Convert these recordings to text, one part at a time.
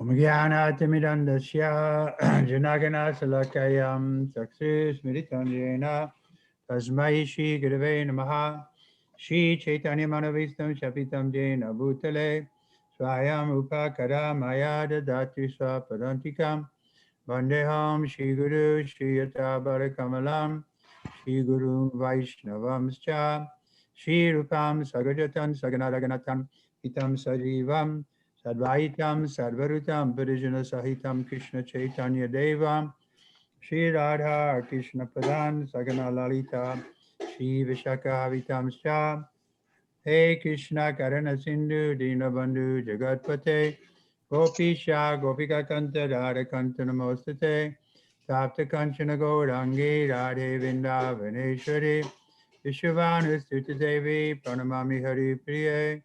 Om Jnanatimidandasya Janagana Salakayam Saksismritanjena Tasmai Shri Gurave Namaha Shri Chaitanya Manavistam Shapitam Jena Bhutale Swayam Upakara Maya Dadati Swapadantikam Vandeham Shri Guru Shri Yata Barakamalam Shri Guru Vaishnavamscha Shri Rupam Sagajatan Saganaraganatan Hitam Sajivam Sadvaitam Sarvarutam Parijana Sahitam Krishna Chaitanya Devam Shri Radha Krishna Padan Sagana Lalita Shri Vishaka Vitam Shah Hey Krishna Karana Sindhu Dinabandhu Jagatpate Gopisha Gopika Kanta Radha Kanta Namostate Tapta Kanchana Gaurangi Radhe Vrindavaneshwari Vishwavanu Stuti Devi Pranamami Hari Priye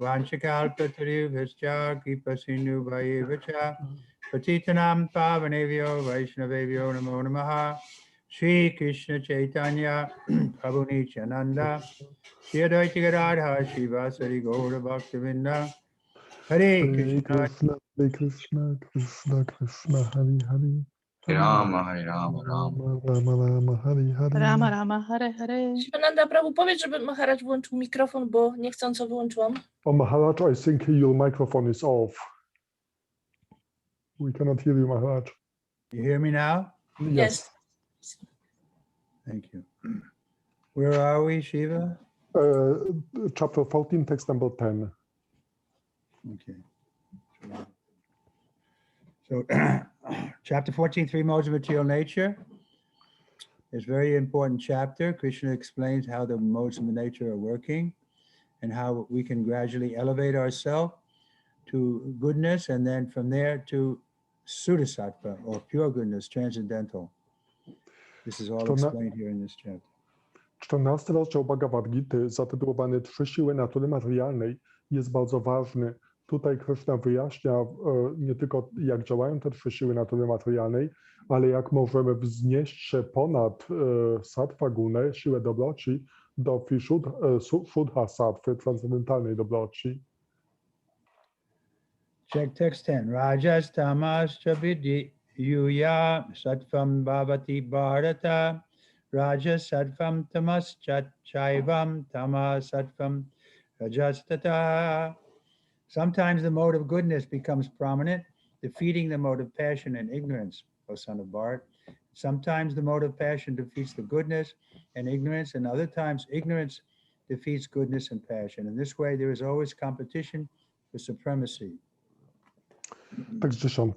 Vanchakalpatarubhascha Kipasinu Vayevacha Patitanam Pavanevyo Vaishnavevyo Namo Namaha Shri Krishna Chaitanya Prabhu Nityananda Shri Advaita Gadadhar Shivasari Gaura Bhaktavinda Hare Krishna Hare Krishna, Krishna Krishna, Hare Hare. Rama, Hare Rama, Rama Rama, Hare Hare. Rama Rama, Hare Hare. Shivananda Prabhu, powiedz, żeby Maharaj włączył mikrofon, bo niechcąco wyłączyłam. Oh, Maharaj, I think your microphone is off. We cannot hear you, Maharaj. You hear me now? Yes. Thank you. Where are we, Shiva? Chapter 14, text number 10. Okay. So, chapter 14, three modes of material nature. It's a very important chapter. Krishna explains how the modes of nature are working and how we can gradually elevate ourselves to goodness and then from there to Sudasattva or pure goodness, transcendental. This is all explained here in this chapter. 14 rozdział Bhagavad Gity zatytułowany Trzy siły natury materialnej jest bardzo ważny. Tutaj Krishna wyjaśnia nie tylko jak działają te trzy siły natury materialnej, ale jak możemy wznieść się ponad sattva gunę, siłę dobroci, do Shuddha sattwy, transcendentalnej dobroci. Check text 10. Rajas tamas chabidi yuya sattvam bhavati bharata. Rajas sattvam tamas chaivam tamas sattvam rajastata. Sometimes the mode of goodness becomes prominent, defeating the mode of passion and ignorance, O son of Bharat. Sometimes the mode of passion defeats the goodness and ignorance, and other times ignorance defeats goodness and passion. In this way, there is always competition for supremacy. Tekst 10.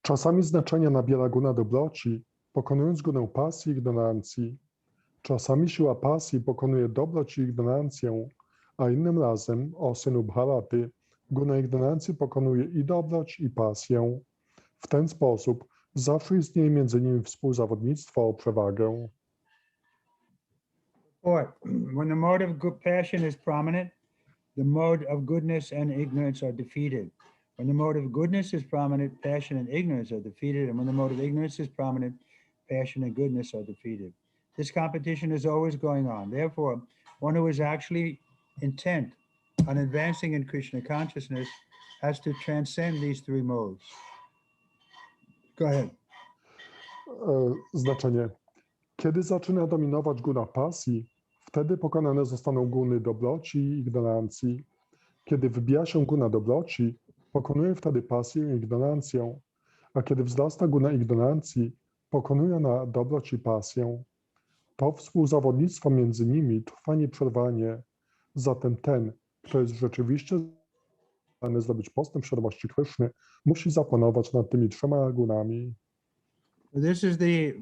Czasami znaczenia nabiera guna dobroci, pokonując gunę pasji i ignorancji. Czasami siła pasji pokonuje dobroć i ignorancję, a innym razem, o synu Bharaty, guna ignorancji pokonuje i dobroć, i pasję. W ten sposób zawsze istnieje między nimi współzawodnictwo o przewagę. When the mode of good passion is prominent, the mode of goodness and ignorance are defeated. When the mode of goodness is prominent, passion and ignorance are defeated. And when the mode of ignorance is prominent, passion and goodness are defeated. This competition is always going on. Therefore, one who is actually intent on advancing in Krishna consciousness has to transcend these three modes. Go ahead. Znaczenie. Kiedy zaczyna dominować guna pasji, wtedy pokonane zostaną guny dobroci i ignorancji. Kiedy wybija się guna dobroci, pokonuje wtedy pasję i ignorancję, a kiedy wzrasta guna ignorancji, pokonuje ona dobroć i pasję. To współzawodnictwo między nimi trwa nieprzerwanie. Zatem ten, kto jest rzeczywiście zdany zdobyć postęp w świadomości Kryszny, musi zapanować nad tymi trzema gunami. This is the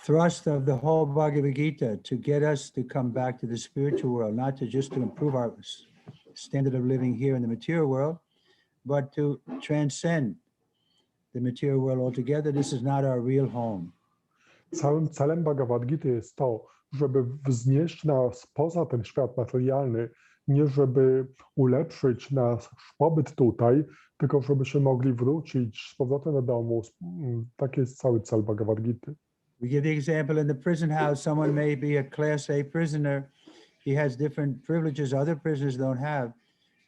thrust of the whole Bhagavad Gita, to get us to come back to the spiritual world, not to just to improve our standard of living here in the material world, but to transcend the material world altogether. This is not our real home. Całym celem Bhagavad Gita jest to, żeby wznieść nas poza ten świat materialny, nie żeby ulepszyć nasz pobyt tutaj, tylko żebyśmy mogli wrócić z powrotem do domu. Taki jest cały cel Bhagavad Gita. We give the example in the prison house, someone may be a class A prisoner. He has different privileges other prisoners don't have.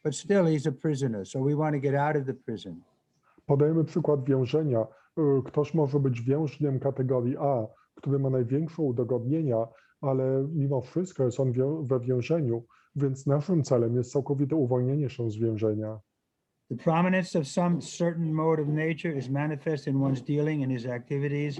but still he's a prisoner. So we want to get out of the prison. Podajemy przykład więzienia. Ktoś może być więźniem kategorii A, który ma największe udogodnienia, ale mimo wszystko jest on we więzieniu, więc naszym celem jest całkowite uwolnienie się z więzienia. The prominence of some certain mode of nature is manifest in one's dealing, in his activities,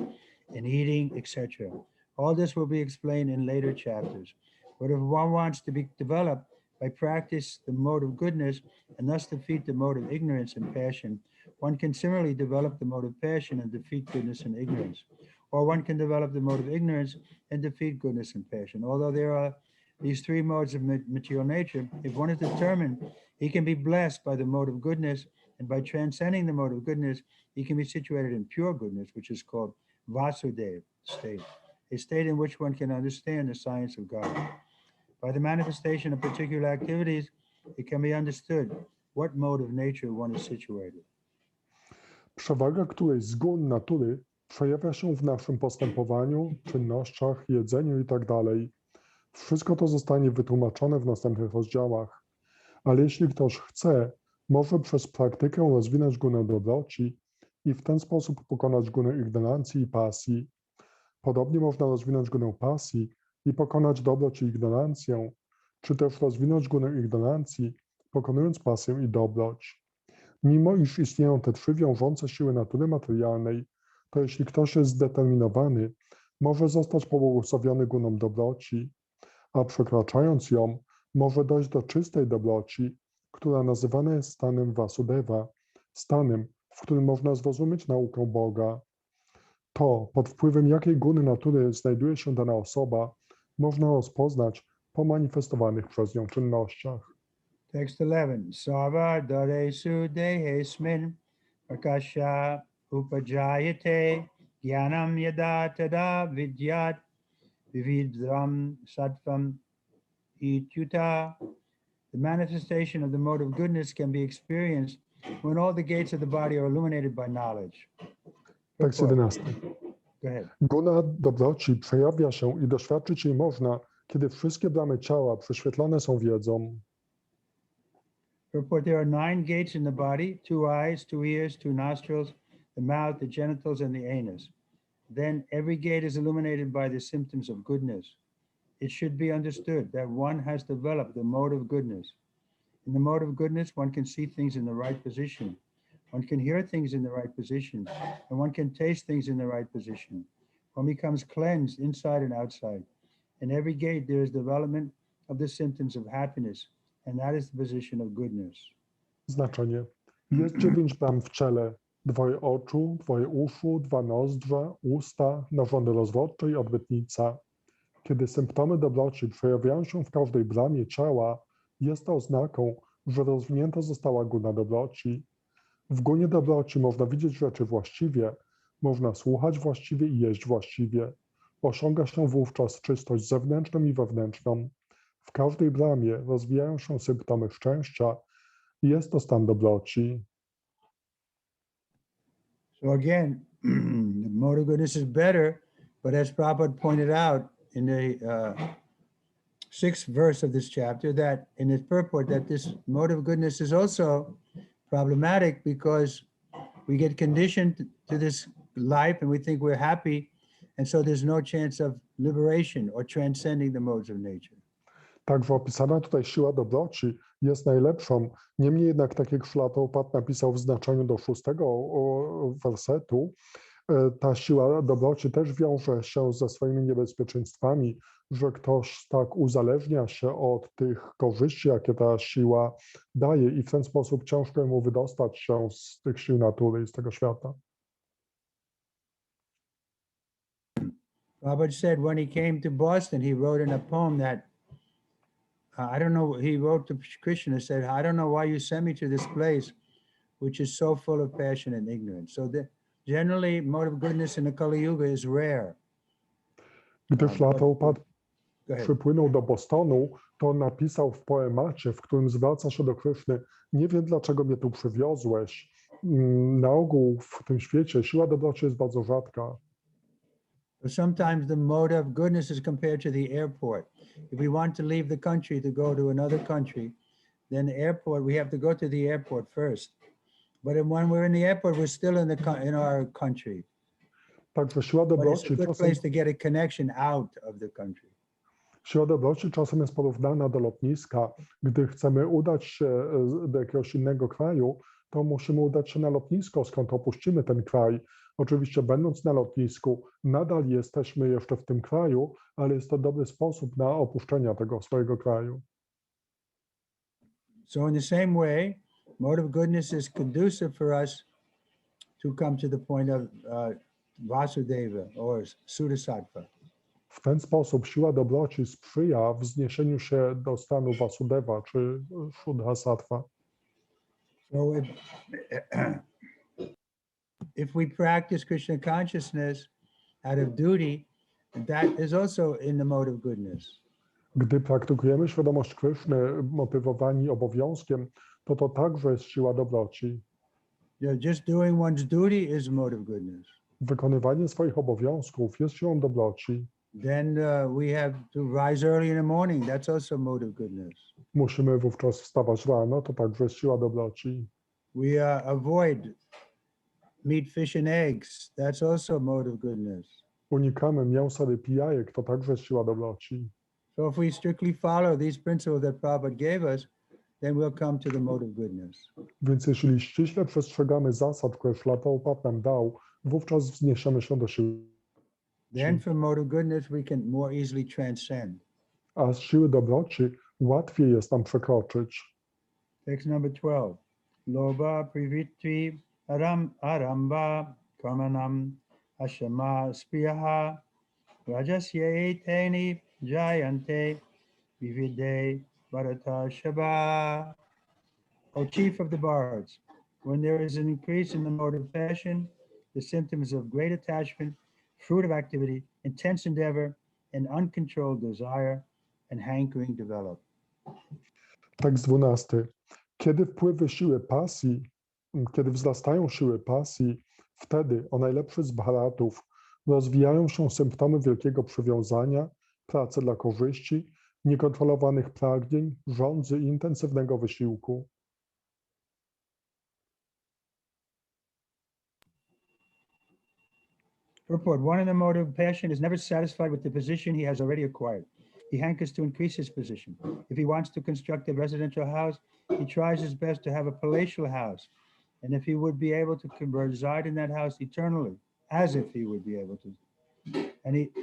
in eating, etc. All this will be explained in later chapters. But if one wants to be developed by practice the mode of goodness and thus defeat the mode of ignorance and passion, one can similarly develop the mode of passion and defeat goodness and ignorance. Or one can develop the mode of ignorance and defeat goodness and passion. Although there are these three modes of material nature, if one is determined, he can be blessed by the mode of goodness, and by transcending the mode of goodness, he can be situated in pure goodness, which is called Vasudeva state, a state in which one can understand the science of God. By the manifestation of particular activities, it can be understood what mode of nature one is situated. Przewaga którejś z gun natury przejawia się w naszym postępowaniu, czynnościach, jedzeniu itd. Wszystko to zostanie wytłumaczone w następnych rozdziałach. Ale jeśli ktoś chce, może przez praktykę rozwinąć gunę dobroci i w ten sposób pokonać gunę ignorancji i pasji. Podobnie można rozwinąć gunę pasji i pokonać dobroć i ignorancję, czy też rozwinąć gunę ignorancji, pokonując pasję i dobroć. Mimo iż istnieją te trzy wiążące siły natury materialnej, to jeśli ktoś jest zdeterminowany, może zostać pobłogosławiony guną dobroci, a przekraczając ją, może dojść do czystej dobroci, która nazywana jest stanem Vasudeva, stanem, w którym można zrozumieć naukę Boga. To, pod wpływem jakiej guny natury znajduje się dana osoba, można rozpoznać po manifestowanych przez nią czynnościach. Text 11. Sarva daresu dehesmin akasha upajayate jnanam yada tada vidyat vividram sattvam ityuta. The manifestation of the mode of goodness can be experienced when all the gates of the body are illuminated by knowledge. Tekst 11. Go ahead. Guna dobroci przejawia się i doświadczyć jej można, kiedy wszystkie bramy ciała prześwietlone są wiedzą. Purport, there are 9 gates in the body, 2 eyes, 2 ears, 2 nostrils, the mouth, the genitals, and the anus. Then every gate is illuminated by the symptoms of goodness. It should be understood that one has developed the mode of goodness. In the mode of goodness, one can see things in the right position. One can hear things in the right position, and one can taste things in the right position. One becomes cleansed inside and outside. In every gate, there is development of the symptoms of happiness, and that is the position of goodness. Znaczenie. Jest 9 bram w ciele, 2 oczu, 2 uszu, 2 nozdrza, usta, narządy rozrodcze i odbytnica. Kiedy symptomy dobroci przejawiają się w każdej bramie ciała, jest to oznaką, że rozwinięta została guna dobroci. W gunie dobroci można widzieć rzeczy właściwie, można słuchać właściwie i jeść właściwie. Osiąga się wówczas czystość zewnętrzną i wewnętrzną. W każdej bramie rozwijają się symptomy szczęścia i jest to stan dobroci. So again, the mode of goodness is better, but as Prabhupada pointed out in the 6th verse of this chapter, that in its purport, that this mode of goodness is also problematic because we get conditioned to this life and we think we're happy, and so there's no chance of liberation or transcending the modes of nature. Także opisana tutaj siła dobroci jest najlepszą. Niemniej jednak, tak jak Szlatopat napisał w znaczeniu do 6 wersetu, ta siła dobroci też wiąże się ze swoimi niebezpieczeństwami, że ktoś tak uzależnia się od tych korzyści, jakie ta siła daje i w ten sposób ciężko mu wydostać się z tych sił natury i z tego świata. Robert said when he came to Boston, he wrote in a poem that I don't know, he wrote to Krishna and said, I don't know why you sent me to this place, which is so full of passion and ignorance. So generally, mode of goodness in the Kali Yuga is rare. Gdy Szlatopat przypłynął do Bostonu, to napisał w poemacie, w którym zwraca się do Kryszny: nie wiem, dlaczego mnie tu przywiozłeś. Na ogół w tym świecie siła dobroci jest bardzo rzadka. Sometimes the mode of goodness is compared to the airport. If we want to leave the country to go to another country, then the airport, we have to go to the airport first. But when we're in the airport, we're still in our country. Także siła But it's a dobroci good czasem, place to get a connection out of the country. siła dobroci czasem jest porównana do lotniska. Gdy chcemy udać się do jakiegoś innego kraju, to musimy udać się na lotnisko, skąd opuścimy ten kraj. Oczywiście będąc na lotnisku, nadal jesteśmy jeszcze w tym kraju, ale jest to dobry sposób na opuszczenie tego swojego kraju. So in the same way, mode of goodness is conducive for us to come to the point of Vasudeva or Sudasattva. W ten sposób siła dobroci sprzyja wzniesieniu się do stanu Vasudeva czy Shuddhasattva. So if we practice Krishna consciousness out of duty, that is also in the mode of goodness. Gdy praktykujemy świadomość Kryszny motywowani obowiązkiem, to także jest siła dobroci. Just doing one's duty is a mode of goodness. Wykonywanie swoich obowiązków jest siłą dobroci. Then we have to rise early in the morning. That's also a mode of goodness. Musimy wówczas wstawać rano, to także jest siła dobroci. We avoid meat, fish and eggs. That's also a mode of goodness. Unikamy mięsa, ryb i jajek, to także jest siła dobroci. So if we strictly follow these principles that Prabhupada gave us, then we'll come to the mode of goodness. Więc jeśli ściśle przestrzegamy zasad, które Śrila Prabhupada nam dał, wówczas wzniesiemy się do siły. Then from mode of goodness, we can more easily transcend. A z siły dobroci łatwiej jest nam przekroczyć. Text number 12. Loba privitvi aramba kamanam ashama spiyaha rajasya eteni jayante vivide bharata shaba. O chief of the bards, when there is an increase in the mode of passion, the symptoms of great attachment, fruit of activity, intense endeavor, and uncontrolled desire and hankering develop. Tekst 12. Kiedy wpływy siły pasji, kiedy wzrastają siły pasji, wtedy o najlepszy z bharatów rozwijają się symptomy wielkiego przywiązania, pracy dla korzyści, niekontrolowanych pragnień, żądzy i intensywnego wysiłku. Purport. One in the mode of passion is never satisfied with the position he has already acquired. He hankers to increase his position. If he wants to construct a residential house, he tries his best to have a palatial house. And if he would be able to reside in that house eternally, as if he would be able to.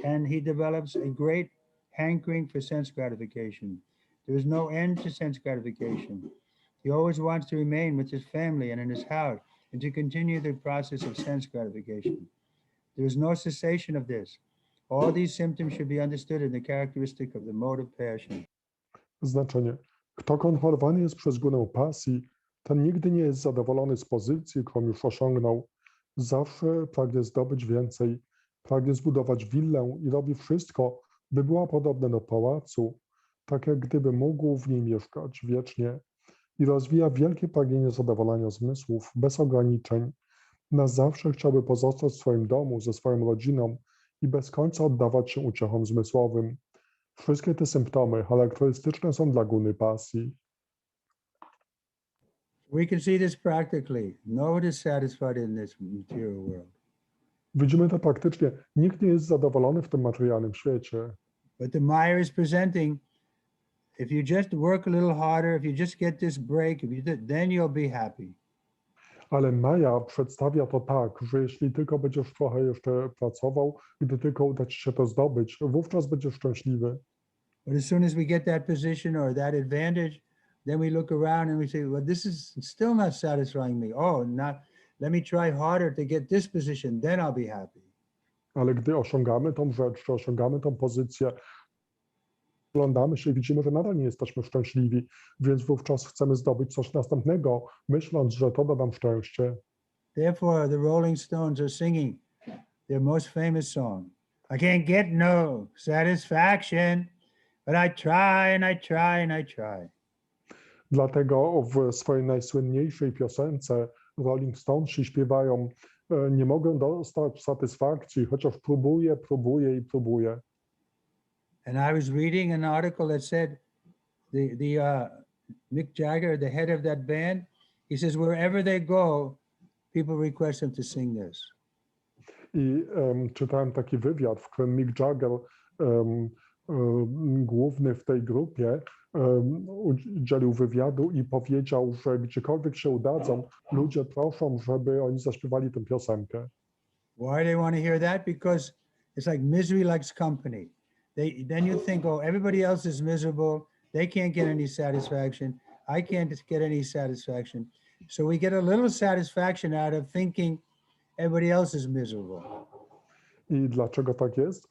And he develops a great hankering for sense gratification. There is no end to sense gratification. He always wants to remain with his family and in his house and to continue the process of sense gratification. There is no cessation of this. All these symptoms should be understood in the characteristic of the mode of passion. Znaczenie. Kto kontrolowany jest przez górę pasji, ten nigdy nie jest zadowolony z pozycji, którą już osiągnął. Zawsze pragnie zdobyć więcej, pragnie zbudować willę i robi wszystko, by była podobna do pałacu, tak jak gdyby mógł w niej mieszkać wiecznie i rozwija wielkie pragnienie zadowolenia zmysłów bez ograniczeń. Na zawsze chciałby pozostać w swoim domu ze swoją rodziną i bez końca oddawać się uciechom zmysłowym. Wszystkie te symptomy charakterystyczne są dla guny pasji. We can see this practically. No one is satisfied in this material world. Widzimy to praktycznie. Nikt nie jest zadowolony w tym materialnym świecie. But the Maya is presenting, if you just work a little harder, if you just get this break, then you'll be happy. Ale Maja przedstawia to tak, że jeśli tylko będziesz trochę jeszcze pracował, gdy tylko uda ci się to zdobyć, wówczas będziesz szczęśliwy. But as soon as we get that position or that advantage, then we look around and we say, well, this is still not satisfying me. Oh, let me try harder to get this position, then I'll be happy. Ale gdy osiągamy tą rzecz, czy osiągamy tą pozycję, oglądamy się i widzimy, że nadal nie jesteśmy szczęśliwi, więc wówczas chcemy zdobyć coś następnego, myśląc, że to da nam szczęście. Therefore, the Rolling Stones are singing their most famous song. I can't get no satisfaction, but I try and I try and I try. Dlatego w swojej najsłynniejszej piosence Rolling Stonesi śpiewają: nie mogę dostać satysfakcji, chociaż próbuję, próbuję i próbuję. And I was reading an article that said Mick Jagger, the head of that band, he says wherever they go, people request him to sing this. I czytałem taki wywiad, w którym Mick Jagger, główny w tej grupie, udzielił wywiadu i powiedział, że gdziekolwiek się udadzą, ludzie proszą, żeby oni zaśpiewali tę piosenkę. Why they want to hear that? Because it's like misery likes company. Then you think, oh, everybody else is miserable. They can't get any satisfaction. I can't get any satisfaction. So we get a little satisfaction out of thinking everybody else is miserable. I dlaczego tak jest?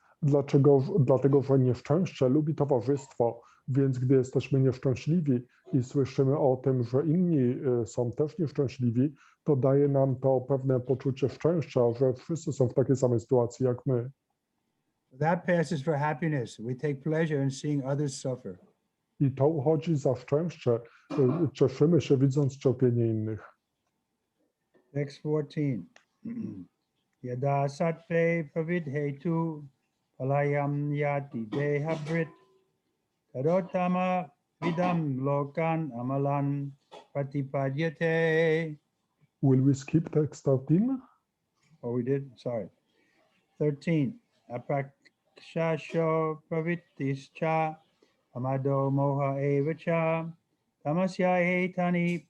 Dlatego, że nieszczęście lubi towarzystwo, więc gdy jesteśmy nieszczęśliwi i słyszymy o tym, że inni są też nieszczęśliwi, to daje nam to pewne poczucie szczęścia, że wszyscy są w takiej samej sytuacji jak my. That passes for happiness. We take pleasure in seeing others suffer. I to uchodzi za szczęście. Cieszymy się, widząc cierpienie innych. Text 14. Yada sattve pravidhetu palayam yati dehabrit tadotama vidam lokan amalan pratipadyate. Will we skip text 13? Oh, we did? Sorry. 13. Aprakshasho pravittischa amado moha evacha tamasya etani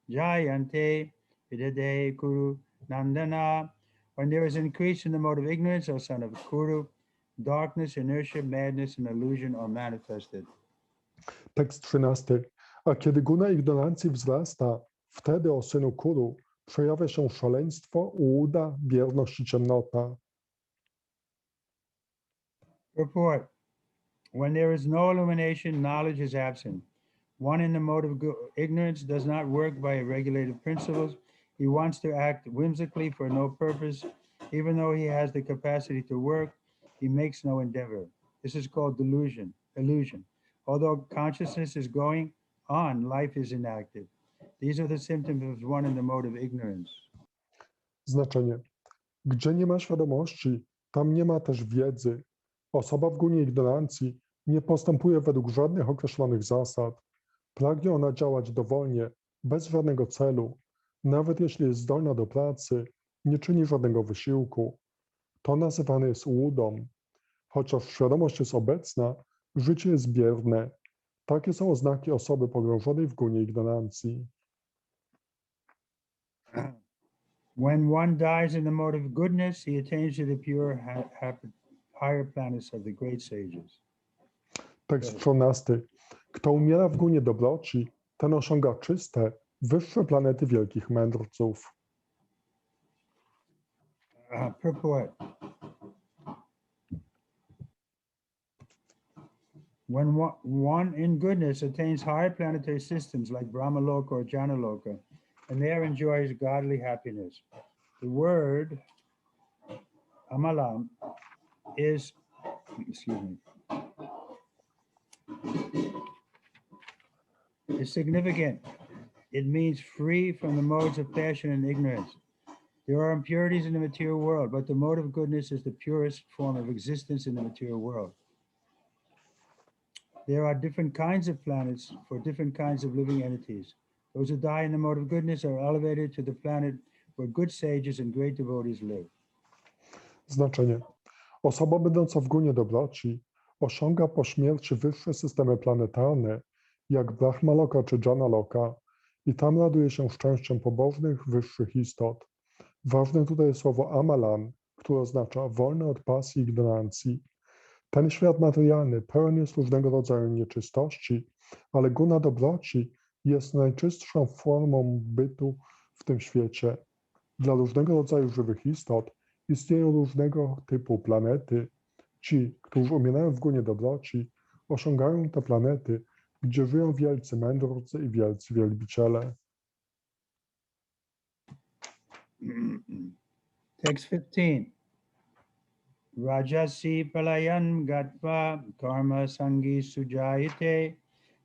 jayante vidade kuru nandana. When there is increase in the mode of ignorance, O son of Kuru, darkness, inertia, madness, and illusion are manifested. Tekst 13. A kiedy guna ignorancji wzrasta, wtedy, o synu Kuru, przejawia się szaleństwo, ułuda, bierność i ciemnota. Purport. When there is no illumination, knowledge is absent. One in the mode of ignorance does not work by regulated principles. He wants to act whimsically for no purpose. Even though he has the capacity to work, he makes no endeavor. This is called delusion, illusion. Although consciousness is going on, life is inactive. These are the symptoms of one in the mode of ignorance. Znaczenie. Gdzie nie ma świadomości, tam nie ma też wiedzy. Osoba w gunie ignorancji nie postępuje według żadnych określonych zasad. Pragnie ona działać dowolnie, bez żadnego celu. Nawet jeśli jest zdolna do pracy, nie czyni żadnego wysiłku. To nazywane jest ułudą. Chociaż świadomość jest obecna, życie jest bierne. Takie są oznaki osoby pogrążonej w gunie ignorancji. When one dies in the mode of goodness, he attains to the pure, higher planets of the great sages. Tekst 13. Kto umiera w gunie dobroci, ten osiąga czyste, wyższe planety wielkich mędrców. Purport. When one in goodness attains higher planetary systems like Brahmaloka or Janaloka, and there enjoys godly happiness. The word amalam is, is significant. It means free from the modes of passion and ignorance. There are impurities in the material world, but the mode of goodness is the purest form of existence in the material world. There are different kinds of planets for different kinds of living entities. Those who die in the mode of goodness are elevated to the planet where good sages and great devotees live. Znaczenie. Osoba będąca w gunie dobroci osiąga po śmierci wyższe systemy planetarne, jak Brahmaloka czy Janaloka, i tam raduje się szczęściem pobożnych, wyższych istot. Ważne tutaj jest słowo amalan, które oznacza wolny od pasji i ignorancji. Ten świat materialny pełen jest różnego rodzaju nieczystości, ale guna dobroci jest najczystszą formą bytu w tym świecie. Dla różnego rodzaju żywych istot istnieją różnego typu planety. Ci, którzy umierają w gunie dobroci, osiągają te planety, gdzie żyją wielcy mędrcy i wielcy wielbiciele. Text 15. Rajasi palayan gatva karma sangi sujayate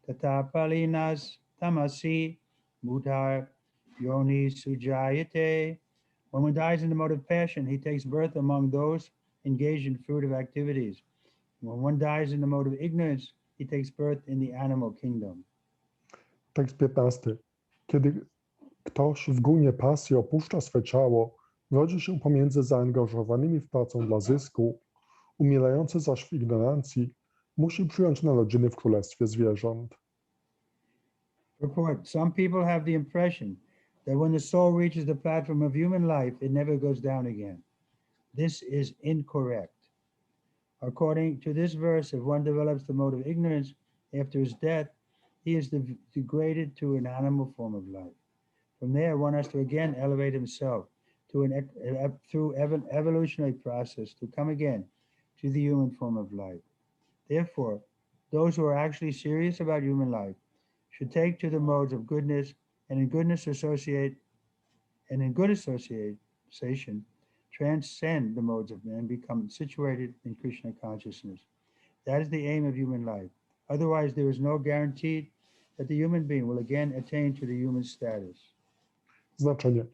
tata palinas tamasi mutar yoni sujayate. When one dies in the mode of passion, he takes birth among those engaged in fruitive activities. When one dies in the mode of ignorance, he takes birth in the animal kingdom. Tekst 15. Kiedy ktoś w gunie pasji opuszcza swe ciało, rodzi się pomiędzy zaangażowanymi w pracę dla zysku, umierający zaś w ignorancji, musi przyjąć narodziny w królestwie zwierząt. Purport. Some people have the impression that when the soul reaches the platform of human life, it never goes down again. This is incorrect. According to this verse, if one develops the mode of ignorance after his death, he is degraded to an animal form of life. From there, one has to again elevate himself to through evolutionary process to come again to the human form of life. Therefore, those who are actually serious about human life should take to the modes of goodness, and in good association, transcend the modes of man, become situated in Krishna consciousness. That is the aim of human life. Otherwise, there is no guarantee that the human being will again attain to the human status. Znaczenie.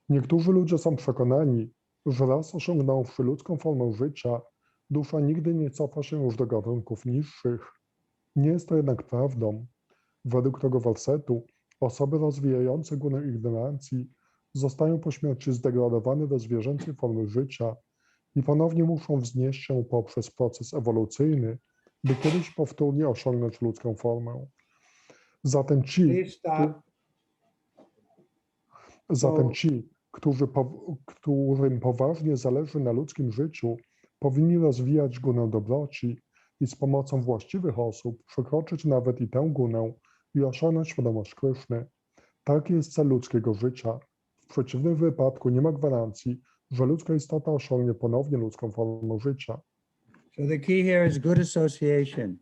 Niektórzy ludzie są przekonani, że raz osiągnąwszy ludzką formę życia, dusza nigdy nie cofa się już do gatunków niższych. Nie jest to jednak prawdą. Według tego wersetu osoby rozwijające gunę ignorancji zostają po śmierci zdegradowane do zwierzęcej formy życia i ponownie muszą wznieść się poprzez proces ewolucyjny, by kiedyś powtórnie osiągnąć ludzką formę. Zatem ci, którym poważnie zależy na ludzkim życiu, powinni rozwijać gunę dobroci i z pomocą właściwych osób przekroczyć nawet i tę gunę i osiągnąć świadomość Kryszny. Taki jest cel ludzkiego życia. W przeciwnym wypadku nie ma gwarancji, że ludzka istota osiągnie ponownie ludzką formę życia. So the key here is good association.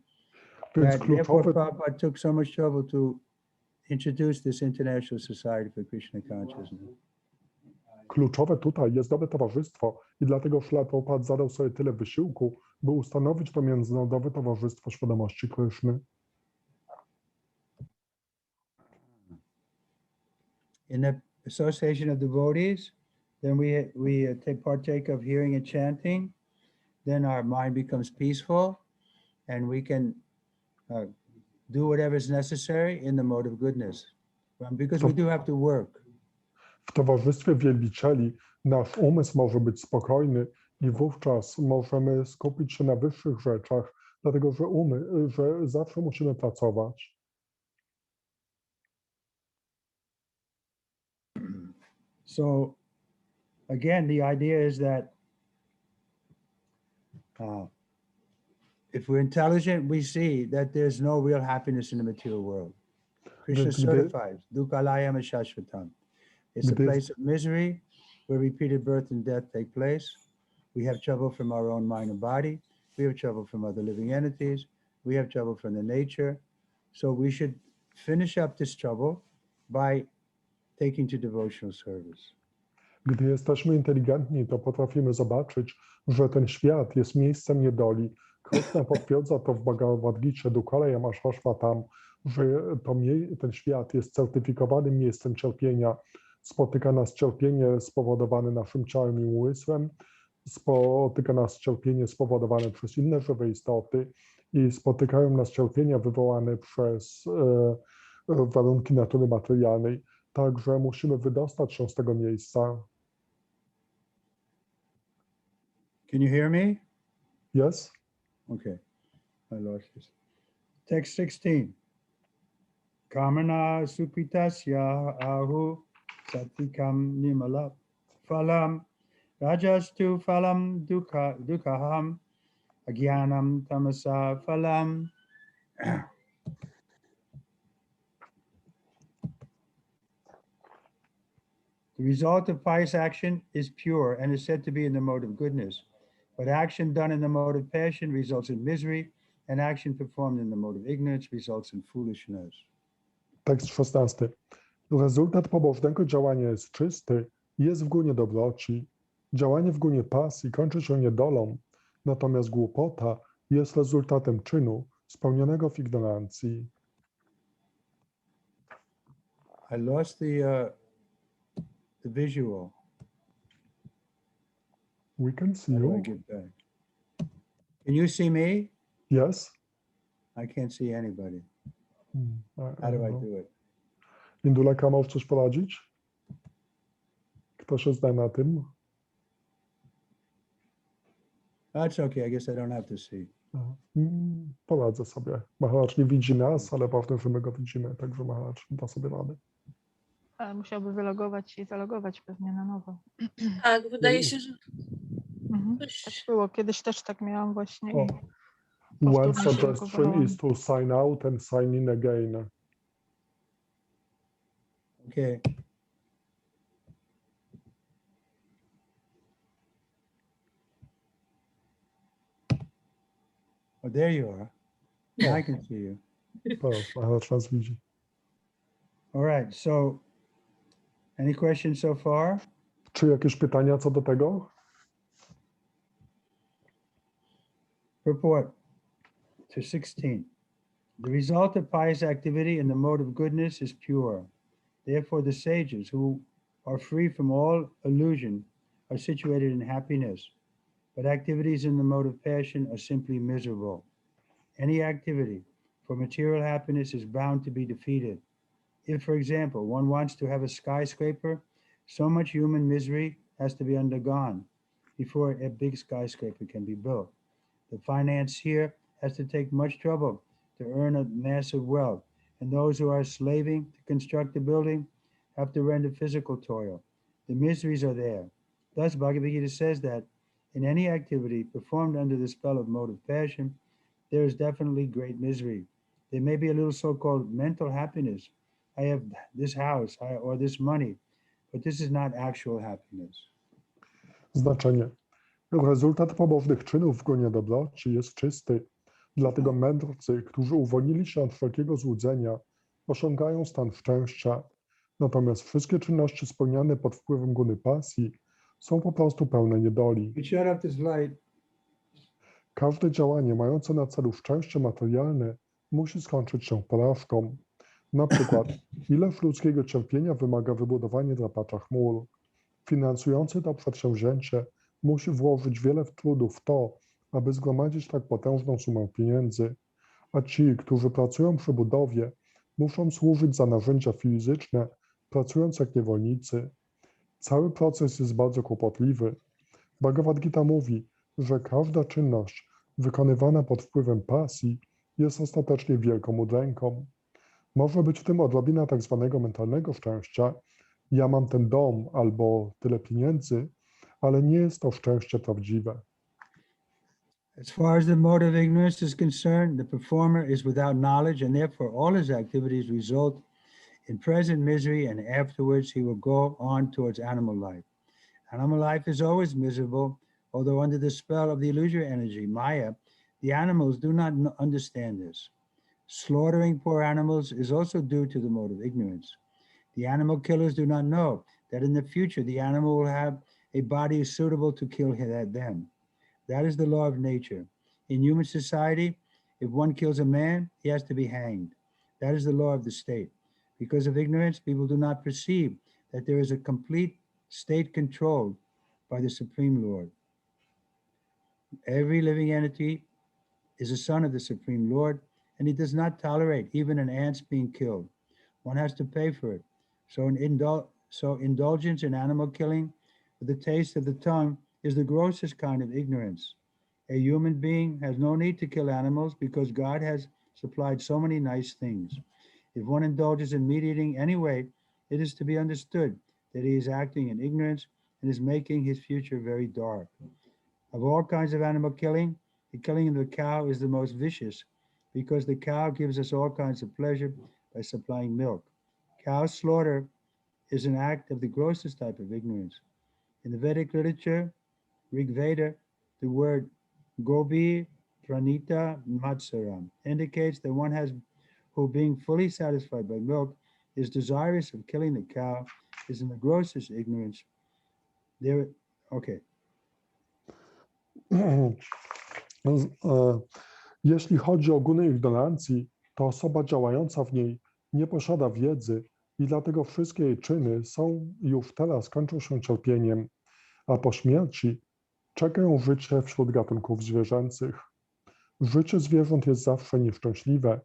Więc Therefore, Prabhupada took so much trouble to introduce this International Society for Krishna Consciousness. Kluczowe tutaj jest dobre towarzystwo i dlatego Śrīla Prabhupada zadał sobie tyle wysiłku, by ustanowić to Międzynarodowe Towarzystwo Świadomości Kryszny. In the association of devotees, then we partake of hearing and chanting. Then our mind becomes peaceful, and we can do whatever is necessary in the mode of goodness, because we do have to work. W towarzystwie wielbicieli nasz umysł może być spokojny i wówczas możemy skupić się na wyższych rzeczach, dlatego że zawsze musimy pracować. So again, the idea is that if we're intelligent, we see that there's no real happiness in the material world. Krishna certifies, dukkhalayam shashvatam. It's a place of misery where repeated birth and death take place. We have trouble from our own mind and body. We have trouble from other living entities. We have trouble from the nature. So we should finish up this trouble by taking to devotional service. Gdy jesteśmy inteligentni, to potrafimy zobaczyć, że ten świat jest miejscem niedoli. Krishna potwierdza to w Bhagavat Gicie dukkhalayam shashvatam, że ten świat jest certyfikowanym miejscem cierpienia. Spotyka nas cierpienie spowodowane naszym ciałem i umysłem, spotyka nas cierpienie spowodowane przez inne żywe istoty i spotykają nas cierpienia wywołane przez warunki natury materialnej. Także musimy wydostać się z tego miejsca. Can you hear me? Yes? Okay, I lost this. Text 16. Kamana supitasya ahu satikam nimala phalam rajastu phalam dukkaham agyanam tamasa phalam. The result of pious action is pure and is said to be in the mode of goodness. But action done in the mode of passion results in misery, and action performed in the mode of ignorance results in foolishness. Tekst 16. Rezultat pobożnego działania jest czysty i jest w gunie dobroci. Działanie w gunie pasji kończy się niedolą, natomiast głupota jest rezultatem czynu spełnionego w ignorancji. I lost the visual. We can see How do I you. get back? Can you see me? Yes? I can't see anybody. I How do I don't know. do it? Induleka, możesz coś poradzić? Kto się zna na tym? That's okay. I guess I don't have to see. Poradzę sobie. Maharaj nie widzi nas, ale ważne, że my go widzimy, także Maharaj da sobie radę. Ale musiałby wylogować i zalogować pewnie na nowo. Tak, wydaje się, że Tak coś... było. Kiedyś też tak miałam właśnie. O. I One powtórnie się suggestion logowałam. is to sign out and sign in again. Okay. Oh, there you are. Now I can see you. Teraz Maharaj nas widzi. All right. So, any questions so far? Czy jakieś pytania co do tego? Purport to 16. The result of pious activity in the mode of goodness is pure. Therefore, the sages who are free from all illusion are situated in happiness, but activities in the mode of passion are simply miserable. Any activity for material happiness is bound to be defeated. If, for example, one wants to have a skyscraper, so much human misery has to be undergone before a big skyscraper can be built. The financier has to take much trouble to earn a massive wealth, and those who are slaving to construct a building have to render physical toil. The miseries are there. Thus, Bhagavad Gita says that in any activity performed under the spell of motive passion, there is definitely great misery. There may be a little so-called mental happiness. I have this house or this money, but this is not actual happiness. Znaczenie. Rezultat pobożnych czynów w gronie dobroci jest czysty. Dlatego mędrcy, którzy uwolnili się od wszelkiego złudzenia, osiągają stan szczęścia. Natomiast wszystkie czynności spełniane pod wpływem guny pasji są po prostu pełne niedoli. Shut up this light. Każde działanie mające na celu szczęście materialne musi skończyć się porażką. Na przykład, ileż ludzkiego cierpienia wymaga wybudowanie drapacza chmur. Finansujący to przedsięwzięcie musi włożyć wiele trudu w to, aby zgromadzić tak potężną sumę pieniędzy, a ci, którzy pracują przy budowie, muszą służyć za narzędzia fizyczne, pracując jak niewolnicy. Cały proces jest bardzo kłopotliwy. Bhagavat Gita mówi, że każda czynność wykonywana pod wpływem pasji jest ostatecznie wielką udręką. Może być w tym odrobina tak zwanego mentalnego szczęścia. Ja mam ten dom albo tyle pieniędzy, ale nie jest to szczęście prawdziwe. As far as the mode of ignorance is concerned, the performer is without knowledge, and therefore all his activities result in present misery, and afterwards he will go on towards animal life. Animal life is always miserable, although under the spell of the illusory energy, Maya, the animals do not understand this. Slaughtering poor animals is also due to the mode of ignorance. The animal killers do not know that in the future the animal will have a body suitable to kill them. That is the law of nature. In human society, if one kills a man, he has to be hanged. That is the law of the state. Because of ignorance, people do not perceive that there is a complete state controlled by the Supreme Lord. Every living entity is a son of the Supreme Lord, and he does not tolerate even an ant being killed. One has to pay for it. So indulgence in animal killing with the taste of the tongue is the grossest kind of ignorance. A human being has no need to kill animals because God has supplied so many nice things. If one indulges in meat eating anyway, it is to be understood that he is acting in ignorance and is making his future very dark. Of all kinds of animal killing, the killing of the cow is the most vicious because the cow gives us all kinds of pleasure by supplying milk. Cow slaughter is an act of the grossest type of ignorance. In the Vedic literature, Rig Veda, the word Gobi Pranita Matsaram indicates that one who being fully satisfied by milk is desirous of killing the cow is in the grossest ignorance. Jeśli chodzi o gunę ignorancji, to osoba działająca w niej nie posiada wiedzy i dlatego wszystkie jej czyny są już teraz kończą się cierpieniem, a po śmierci czeka ją życie wśród gatunków zwierzęcych. Życie zwierząt jest zawsze nieszczęśliwe,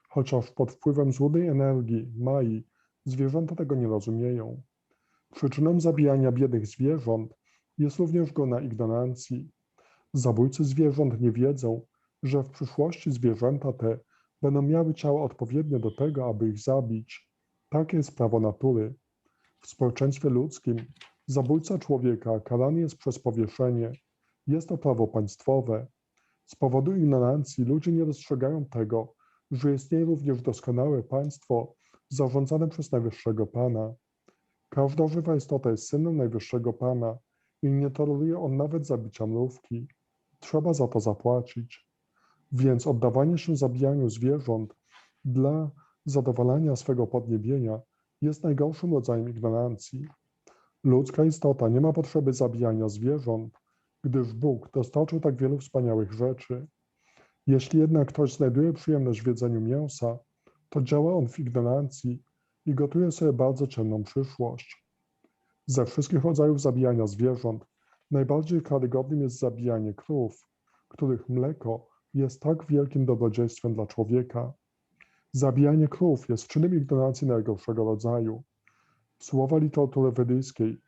chociaż pod wpływem złudnej energii, Mai, Zwierzęta tego nie rozumieją. Przyczyną zabijania biednych zwierząt jest również gona ignorancji. Zabójcy zwierząt nie wiedzą, że w przyszłości zwierzęta te będą miały ciała odpowiednie do tego, aby ich zabić. Takie jest prawo natury. W społeczeństwie ludzkim zabójca człowieka karany jest przez powieszenie. Jest to prawo państwowe. Z powodu ignorancji ludzie nie dostrzegają tego, że istnieje również doskonałe państwo zarządzane przez Najwyższego Pana. Każda żywa istota jest synem Najwyższego Pana i nie toleruje on nawet zabicia mrówki. Trzeba za to zapłacić. Więc oddawanie się zabijaniu zwierząt dla zadowalania swego podniebienia jest najgorszym rodzajem ignorancji. Ludzka istota nie ma potrzeby zabijania zwierząt, gdyż Bóg dostarczył tak wielu wspaniałych rzeczy. Jeśli jednak ktoś znajduje przyjemność w jedzeniu mięsa, to działa on w ignorancji i gotuje sobie bardzo ciemną przyszłość. Ze wszystkich rodzajów zabijania zwierząt najbardziej karygodnym jest zabijanie krów, których mleko jest tak wielkim dobrodziejstwem dla człowieka. Zabijanie krów jest czynem ignorancji najgorszego rodzaju. Słowa literatury wedyjskiej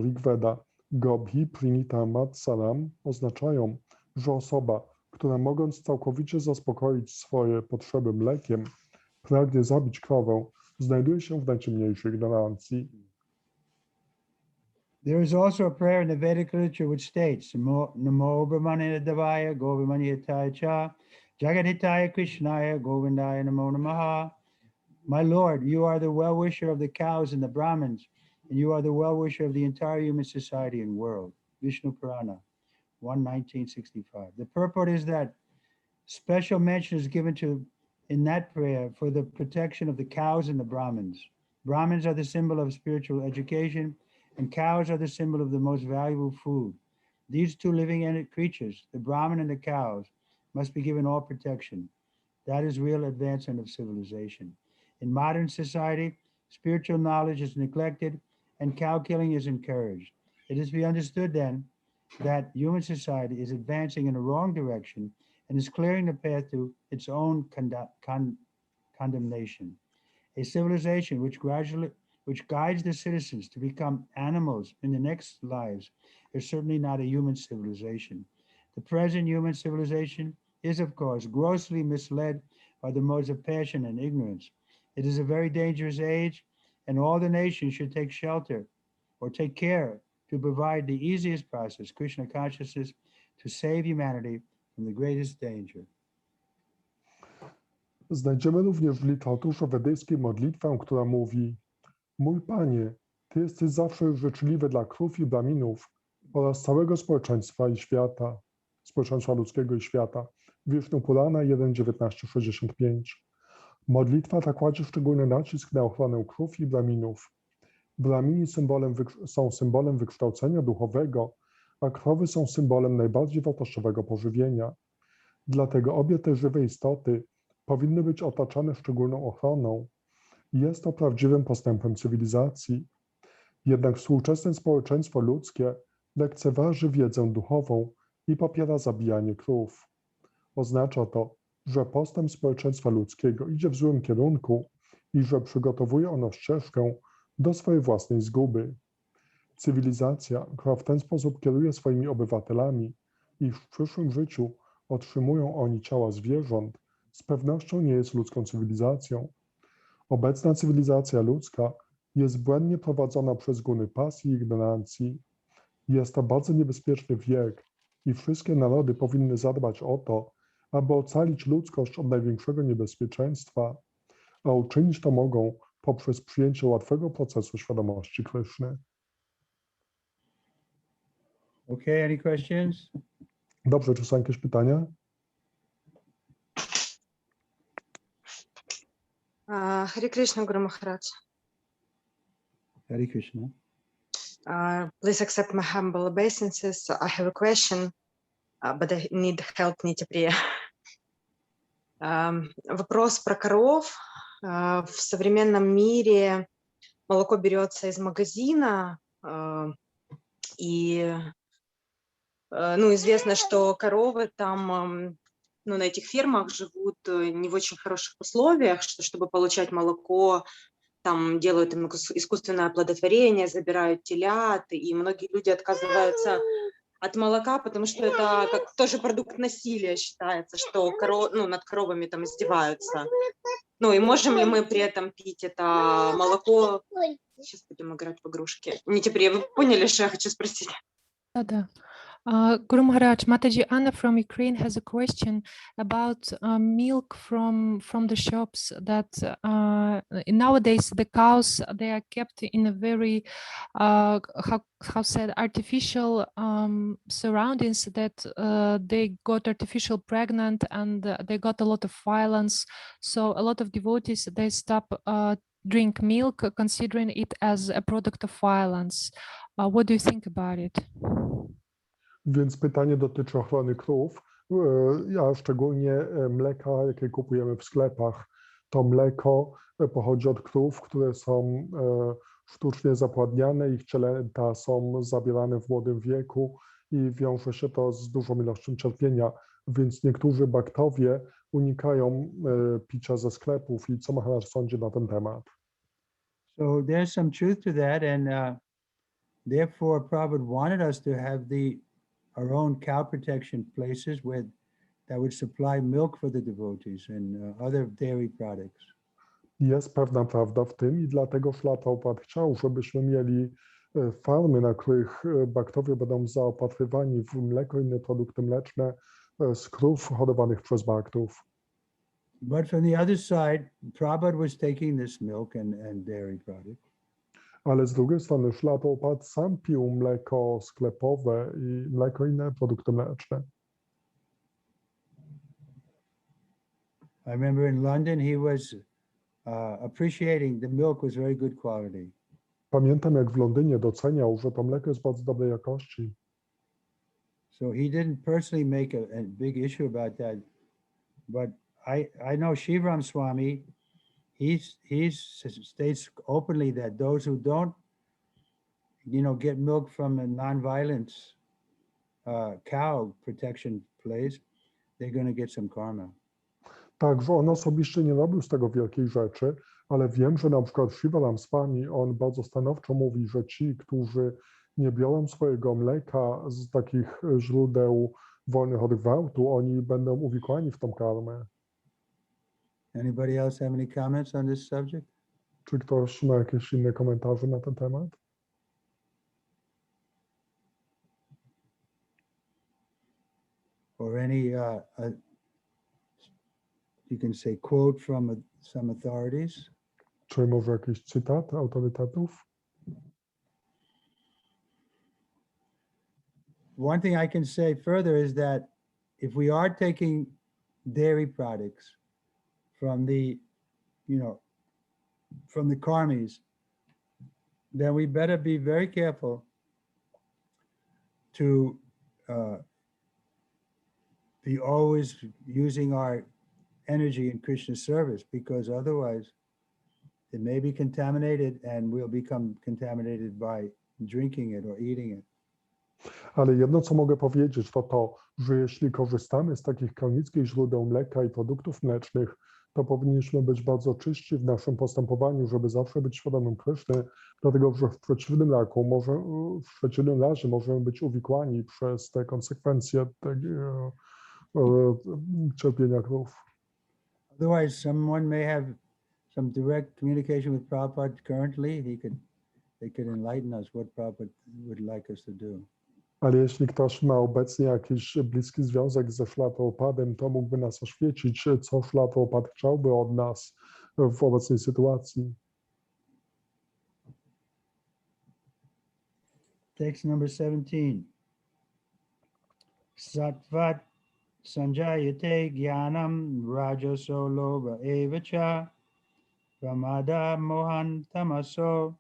Rigveda Gobhi Prinita Matsaram oznaczają, że osoba, która mogąc całkowicie zaspokoić swoje potrzeby mlekiem, pragnie zabić krowę, znajduje się w najciemniejszej ignorancji. There is also a prayer in the Vedic literature which states, Namo Brahmane Devaya Govimani Hitaya Cha Jagadhitaya Krishnaya Govindaya Namo Namaha. My Lord, you are the well-wisher of the cows and the Brahmins, and you are the well-wisher of the entire human society and world. Vishnu Purana 1:1965. The purport is that special mention is given to in that prayer for the protection of the cows and the Brahmins. Brahmins are the symbol of spiritual education, and cows are the symbol of the most valuable food. These two living creatures, the Brahmin and the cows, must be given all protection. That is real advancement of civilization. In modern society, spiritual knowledge is neglected and cow killing is encouraged. It is to be understood then that human society is advancing in a wrong direction and is clearing the path to its own condemnation. A civilization which guides the citizens to become animals in the next lives is certainly not a human civilization. The present human civilization is, of course, grossly misled by the modes of passion and ignorance. It is a very dangerous age, and all the nations should take shelter or take care to provide the easiest process, Krishna consciousness, to save humanity from the greatest danger. Znajdziemy również w literaturze wedyjskiej modlitwę, która mówi: Mój Panie, Ty jesteś zawsze życzliwy dla krów i braminów oraz całego społeczeństwa i świata, społeczeństwa ludzkiego i świata. Vishnu Purana 1.19.65. Modlitwa ta kładzie szczególny nacisk na ochronę krów i braminów. Bramini są symbolem wykształcenia duchowego, a krowy są symbolem najbardziej wartościowego pożywienia. Dlatego obie te żywe istoty powinny być otaczane szczególną ochroną. Jest to prawdziwym postępem cywilizacji. Jednak współczesne społeczeństwo ludzkie lekceważy wiedzę duchową i popiera zabijanie krów. Oznacza to, że postęp społeczeństwa ludzkiego idzie w złym kierunku i że przygotowuje ono ścieżkę do swojej własnej zguby. Cywilizacja, która w ten sposób kieruje swoimi obywatelami, iż w przyszłym życiu otrzymują oni ciała zwierząt, z pewnością nie jest ludzką cywilizacją. Obecna cywilizacja ludzka jest błędnie prowadzona przez guny pasji i ignorancji. Jest to bardzo niebezpieczny wiek i wszystkie narody powinny zadbać o to, aby ocalić ludzkość od największego niebezpieczeństwa, a uczynić to mogą poprzez przyjęcie łatwego procesu świadomości Kryszny. Okay, any questions? Dobrze, czy są jakieś pytania? Hare Krishna, Guru Maharaj. Hare Krishna. Please accept my humble obeisances. I have a question, but I need help, Nitya. Вопрос про коров. В современном мире молоко берется из магазина, и известно, что коровы там на этих фермах живут не в очень хороших условиях, что чтобы получать молоко, там делают им искусственное оплодотворение, забирают телят, и многие люди отказываются от молока, потому что это как тоже продукт насилия считается, что над коровами там издеваются. Ну и можем ли мы при этом пить это молоко? Сейчас будем играть в игрушки. Не теперь, вы поняли, что я хочу спросить? Да. Guru Maharaj, Mataji Anna from Ukraine has a question about milk from the shops that nowadays the cows, they are kept in a very how said artificial surroundings, that they got artificial pregnant and they got a lot of violence. So a lot of devotees, they stop drink milk considering it as a product of violence. What do you think about it? Więc pytanie dotyczy ochrony krów, a szczególnie mleka, jakie kupujemy w sklepach. To mleko pochodzi od krów, które są sztucznie zapładniane, ich cielęta są zabierane w młodym wieku i wiąże się to z dużą ilością cierpienia, więc niektórzy bhaktowie unikają picia ze sklepów. I co Maharaj sądzi na ten temat? So there's some truth to that, and therefore Prabhupada wanted us to have our own cow protection places that would supply milk for the devotees and other dairy products. Jest pewna prawda w tym i dlatego Śrīla Prabhupada chciał, żebyśmy mieli farmy, na których bhaktowie będą zaopatrywani w mleko i inne produkty mleczne z krów hodowanych przez bhaktów. But from the other side, Prabhupada was taking this milk and dairy products. Ale z drugiej strony Śrīla Prabhupada sam pił mleko sklepowe i mleko i inne produkty mleczne. I remember in London he was appreciating the milk was very good quality. Pamiętam, jak w Londynie doceniał, że to mleko jest bardzo dobrej jakości. So he didn't personally make a big issue about that, but I know Shivaram Swami, he states openly that those who don't, get milk from a non-violence cow protection place, they're going to get some karma. Także on osobiście nie robił z tego wielkiej rzeczy, ale wiem, że na przykład Shivaram Swami, on bardzo stanowczo mówi, że ci, którzy nie biorą swojego mleka z takich źródeł wolnych od gwałtu, oni będą uwikłani w tą karmę. Anybody else have any comments on this subject? Czy ktoś ma jakieś inne komentarze na ten temat? Or any, you can say, quote from some authorities? Czy może jakiś cytat autorytetów? One thing I can say further is that if we are taking dairy products from the karmis, then we better be very careful to be always using our energy in Krishna's service, because otherwise it may be contaminated and we'll become contaminated by drinking it or eating it. Ale jedno, co mogę powiedzieć, to to, że jeśli korzystamy z takich karmickich źródeł mleka i produktów mlecznych, to powinniśmy być bardzo czyści w naszym postępowaniu, żeby zawsze być świadomym Kryszny, dlatego że w przeciwnym razie możemy być uwikłani przez te konsekwencje tego cierpienia krów. Otherwise, someone may have some direct communication with Prabhupada currently. They could enlighten us what Prabhupada would like us to do. Ale jeśli ktoś ma obecnie jakiś bliski związek ze Śrīla Prabhupadem, to mógłby nas oświecić, co Śrīla Prabhupada chciałby od nas w obecnej sytuacji. Text number 17. Sattvat sanjayate jnanam rajaso loba eva cha pramada mohan tamaso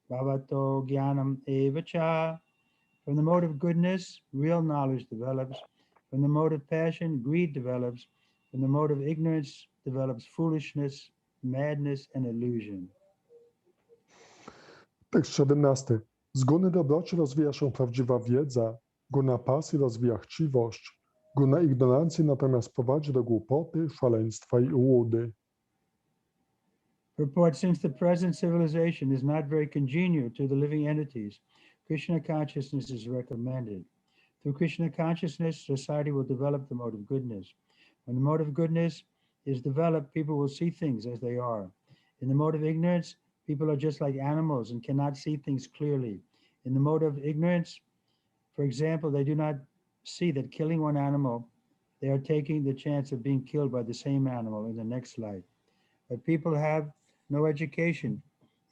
bhavato jnanam eva cha. From the mode of goodness, real knowledge develops. From the mode of passion, greed develops. From the mode of ignorance develops foolishness, madness, and illusion. Tekst 17. Z guny dobroci rozwija się prawdziwa wiedza, guna pasji rozwija chciwość, guna ignorancji natomiast prowadzi do głupoty, szaleństwa i ułudy. Purport: since the present civilization is not very congenial to the living entities, Krishna consciousness is recommended. Through Krishna consciousness, society will develop the mode of goodness. When the mode of goodness is developed, people will see things as they are. In the mode of ignorance, people are just like animals and cannot see things clearly. In the mode of ignorance, for example, they do not see that killing one animal, they are taking the chance of being killed by the same animal in the next life. But people have no education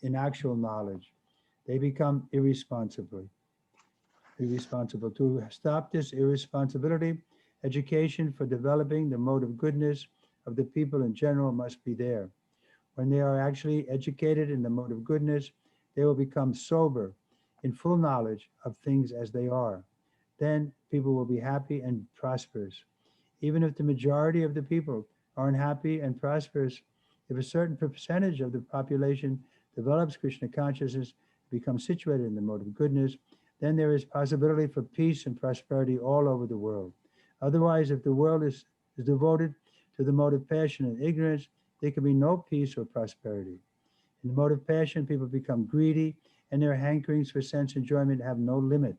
in actual knowledge. They become irresponsible. To stop this irresponsibility, education for developing the mode of goodness of the people in general must be there. When they are actually educated in the mode of goodness, they will become sober in full knowledge of things as they are. Then people will be happy and prosperous. Even if the majority of the people are unhappy and prosperous, if a certain percentage of the population develops Krishna consciousness, becomes situated in the mode of goodness, then there is possibility for peace and prosperity all over the world. Otherwise, if the world is devoted to the mode of passion and ignorance, there can be no peace or prosperity. In the mode of passion, people become greedy, and their hankerings for sense enjoyment have no limit.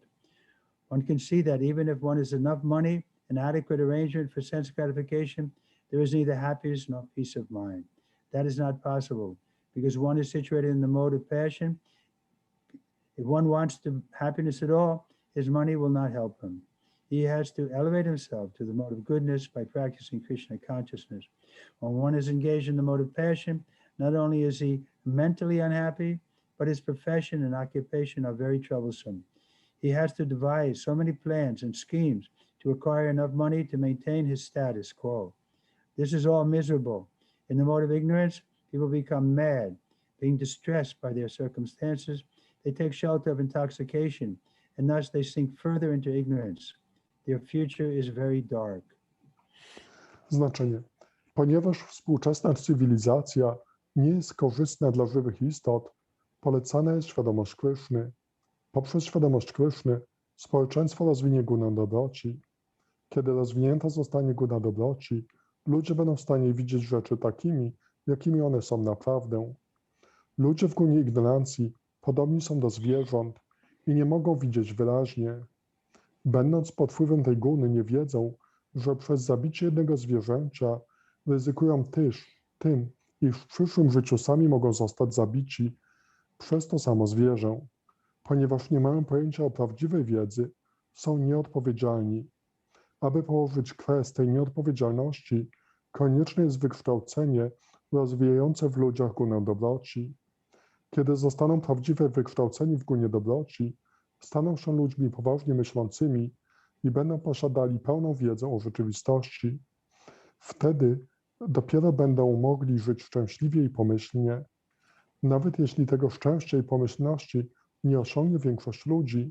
One can see that even if one has enough money and adequate arrangement for sense gratification, there is neither happiness nor peace of mind. That is not possible, because one is situated in the mode of passion. If one wants happiness at all, his money will not help him. He has to elevate himself to the mode of goodness by practicing Krishna consciousness. When one is engaged in the mode of passion, not only is he mentally unhappy, but his profession and occupation are very troublesome. He has to devise so many plans and schemes to acquire enough money to maintain his status quo. This is all miserable. In the mode of ignorance, people become mad, being distressed by their circumstances. They take shelter of intoxication, and thus they sink further into ignorance. Their future is very dark. Znaczenie. Ponieważ współczesna cywilizacja nie jest korzystna dla żywych istot, polecana jest świadomość Kryszny. Poprzez świadomość Kryszny społeczeństwo rozwinie guna dobroci. Kiedy rozwinięta zostanie guna dobroci, ludzie będą w stanie widzieć rzeczy takimi, jakimi one są naprawdę. Ludzie w gunie ignorancji podobni są do zwierząt i nie mogą widzieć wyraźnie. Będąc pod wpływem tej guny, nie wiedzą, że przez zabicie jednego zwierzęcia ryzykują tym, iż w przyszłym życiu sami mogą zostać zabici przez to samo zwierzę. Ponieważ nie mają pojęcia o prawdziwej wiedzy, są nieodpowiedzialni. Aby położyć kres tej nieodpowiedzialności, konieczne jest wykształcenie rozwijające w ludziach gunę dobroci. Kiedy zostaną prawdziwie wykształceni w gunie dobroci, staną się ludźmi poważnie myślącymi i będą posiadali pełną wiedzę o rzeczywistości. Wtedy dopiero będą mogli żyć szczęśliwie i pomyślnie. Nawet jeśli tego szczęścia i pomyślności nie osiągnie większość ludzi,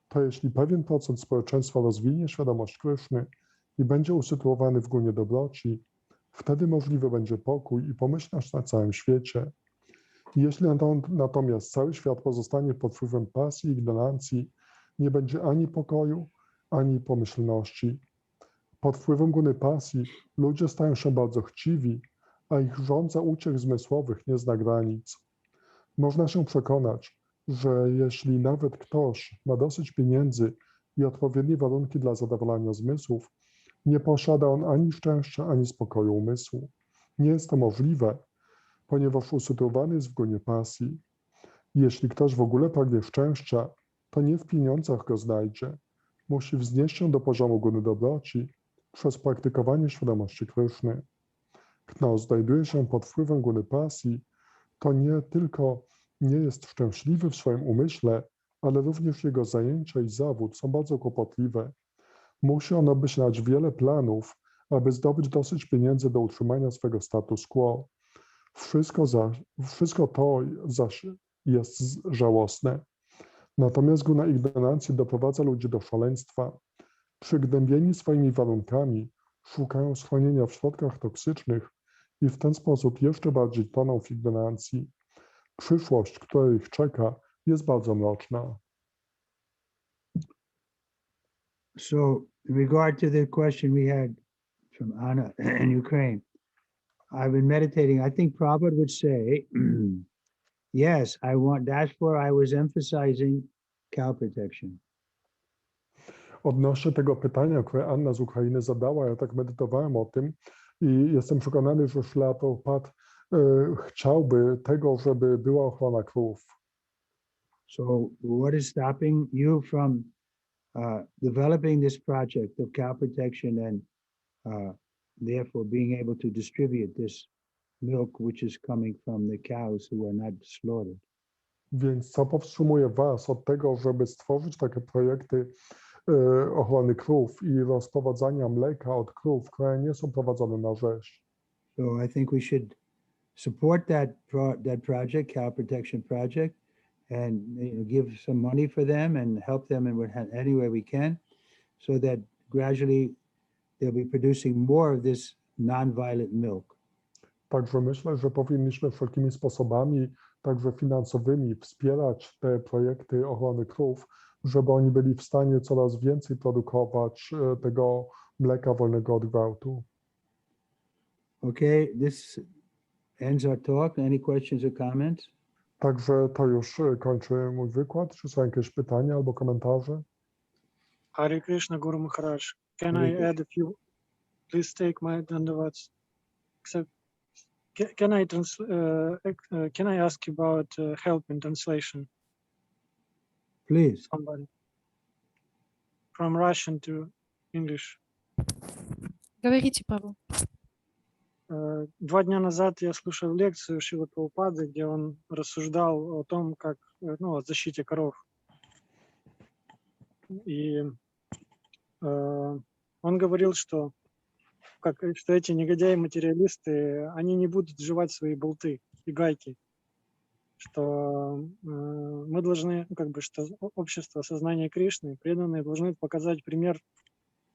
to jeśli pewien procent społeczeństwa rozwinie świadomość Kryszny i będzie usytuowany w gunie dobroci, wtedy możliwy będzie pokój i pomyślność na całym świecie. Jeśli natomiast cały świat pozostanie pod wpływem pasji i ignorancji, nie będzie ani pokoju, ani pomyślności. Pod wpływem guny pasji ludzie stają się bardzo chciwi, a ich żądza uciech zmysłowych nie zna granic. Można się przekonać, że jeśli nawet ktoś ma dosyć pieniędzy i odpowiednie warunki dla zadowolenia zmysłów, nie posiada on ani szczęścia, ani spokoju umysłu. Nie jest to możliwe, ponieważ usytuowany jest w gunie pasji. Jeśli ktoś w ogóle pragnie szczęścia, to nie w pieniądzach go znajdzie. Musi wznieść się do poziomu guny dobroci przez praktykowanie świadomości Kryszny. Kto znajduje się pod wpływem guny pasji, to nie tylko nie jest szczęśliwy w swoim umyśle, ale również jego zajęcia i zawód są bardzo kłopotliwe. Musi on obmyślać wiele planów, aby zdobyć dosyć pieniędzy do utrzymania swego status quo. Wszystko to zaś jest żałosne. Natomiast guna ignorancji doprowadza ludzi do szaleństwa. Przygnębieni swoimi warunkami, szukają schronienia w środkach toksycznych i w ten sposób jeszcze bardziej toną w ignorancji. Przyszłość, która ich czeka, jest bardzo mroczna. So, in regard to the question we had from Anna in Ukraine, I've been meditating. I think Prabhupada would say, yes, that's where I was emphasizing cow protection. Odnośnie tego pytania, które Anna z Ukrainy zadała, ja tak medytowałem o tym i jestem przekonany, że Śrila Prabhupada chciałby tego, żeby była ochrona krów. So what is stopping you from developing this project of cow protection and therefore being able to distribute this milk which is coming from the cows who are not slaughtered? Więc co powstrzymuje Was od tego, żeby stworzyć takie projekty ochrony krów i rozprowadzania mleka od krów, które nie są prowadzone na rzeź? So I think we should support that project, cow protection project, and give some money for them and help them in any way we can, so that gradually they'll be producing more of this non-violent milk. Także myślę, że powinniśmy wszelkimi sposobami, także finansowymi, wspierać te projekty ochrony krów, żeby oni byli w stanie coraz więcej produkować tego mleka wolnego od gwałtu. Okay, this ends our talk. Any questions or comments? Także to już kończy mój wykład. Czy są jakieś pytania albo komentarze? Hare Krishna, Guru Maharaj. Can Hare I Krishna. add a few? Please take my dandavats. Except, can I ask you about help in translation? Please. Somebody from Russian to English. Говорите, Прабу. 2 дня назад я слушал лекцию Шрилы Прабхупады, где он рассуждал о том, как, о защите коров. И он говорил, что эти негодяи-материалисты, они не будут жевать свои болты и гайки, что мы должны, что общество сознания Кришны, преданные, должны показать пример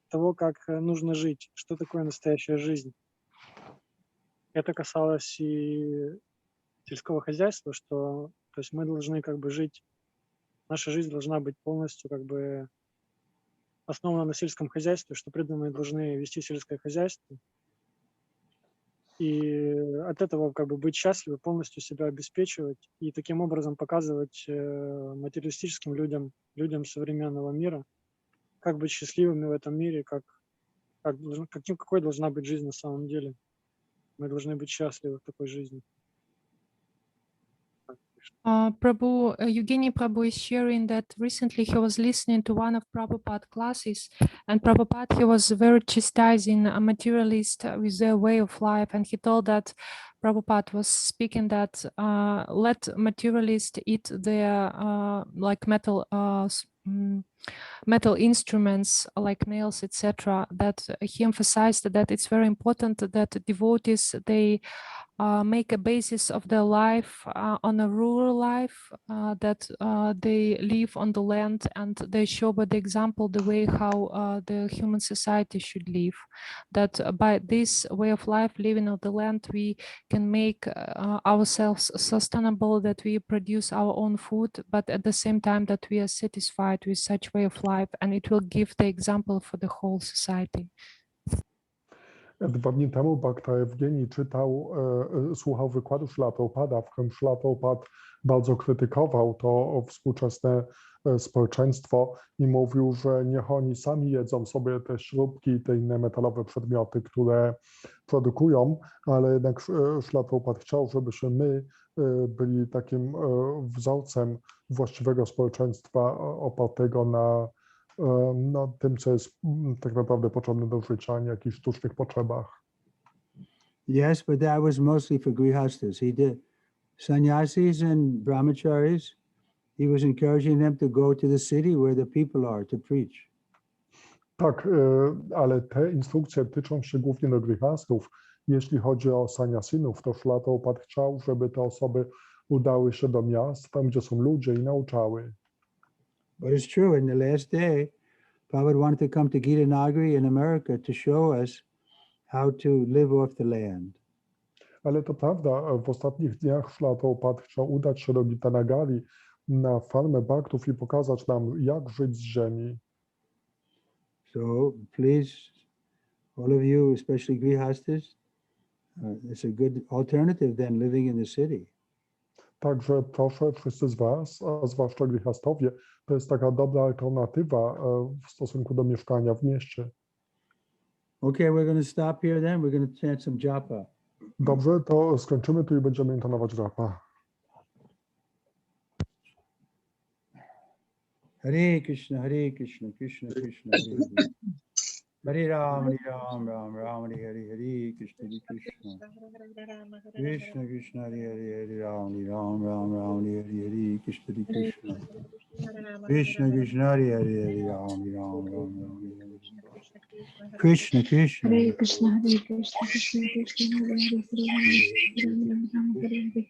того, как нужно жить, что такое настоящая жизнь. Это касалось и сельского хозяйства, что, то есть мы должны жить, наша жизнь должна быть полностью основана на сельском хозяйстве, что преданные должны вести сельское хозяйство. И от этого быть счастливы, полностью себя обеспечивать и таким образом показывать материалистическим людям современного мира, как быть счастливыми в этом мире, какой должна быть жизнь на самом деле. Мы должны быть счастливы в такой жизни. Prabhu, Evgeny Prabhu is sharing that recently he was listening to one of Prabhupada classes, and Prabhupada, he was very chastising a materialist with their way of life, and he told that Prabhupada was speaking that let materialists eat their like metal instruments like nails, etc. That he emphasized that it's very important that devotees, they make a basis of their life on a rural life, that they live on the land and they show by the example the way how the human society should live. That by this way of life, living on the land, we can make ourselves sustainable, that we produce our own food, but at the same time that we are satisfied with such way of life, and it will give the example for the whole society. 2 dni temu Bhakta Evgeni słuchał wykładu Śrila Prabhupada, w którym Śrila Prabhupada bardzo krytykował to współczesne społeczeństwo i mówił, że niech oni sami jedzą sobie te śrubki i te inne metalowe przedmioty, które produkują, ale jednak Śrila Prabhupada chciał, żebyśmy my byli takim wzorcem właściwego społeczeństwa opartego na tym, co jest tak naprawdę potrzebne do życia, a nie jakichś sztucznych potrzebach. Yes, but that was mostly for grihastas. He did sannyasis and brahmacharis. He was encouraging them to go to the city where the people are to preach. Tak, ale te instrukcje tyczą się głównie do grihastów. Jeśli chodzi o sannyasinów, to Śrila Prabhupada chciał, żeby te osoby udały się do miast, tam gdzie są ludzie, i nauczały. But it's true, in the last day, Prabhupada wanted to come to Gita Nagari in America to show us how to live off the land. Ale to prawda, w ostatnich dniach Śrila Prabhupada chciał udać się do Gita Nagari na farmę baktów i pokazać nam, jak żyć z ziemi. So please, all of you, especially grihastas, It's a good alternative than living in the city. Także proszę wszyscy z Was, a zwłaszcza grihastowie, to jest taka dobra alternatywa w stosunku do mieszkania w mieście. Okay, we're going to stop here then. We're going to chant some japa. Dobrze, to skończymy tu i będziemy intonować japa. Hare Krishna, Krishna, Krishna, Hare Hare. Hare Ram, Ram, Ram, Hare Hare, Hare Krishna, Krishna. Krishna, Krishna, Hare Hare, Ram, Ram, Hare Hare, Krishna, Krishna. Krishna, Krishna, Hare Hare, Ram, Ram, Hare Hare. Krishna, Krishna. Hare Krishna, Hare Krishna, Krishna Krishna, Hare Hare, Ram Ram, Hare Hare,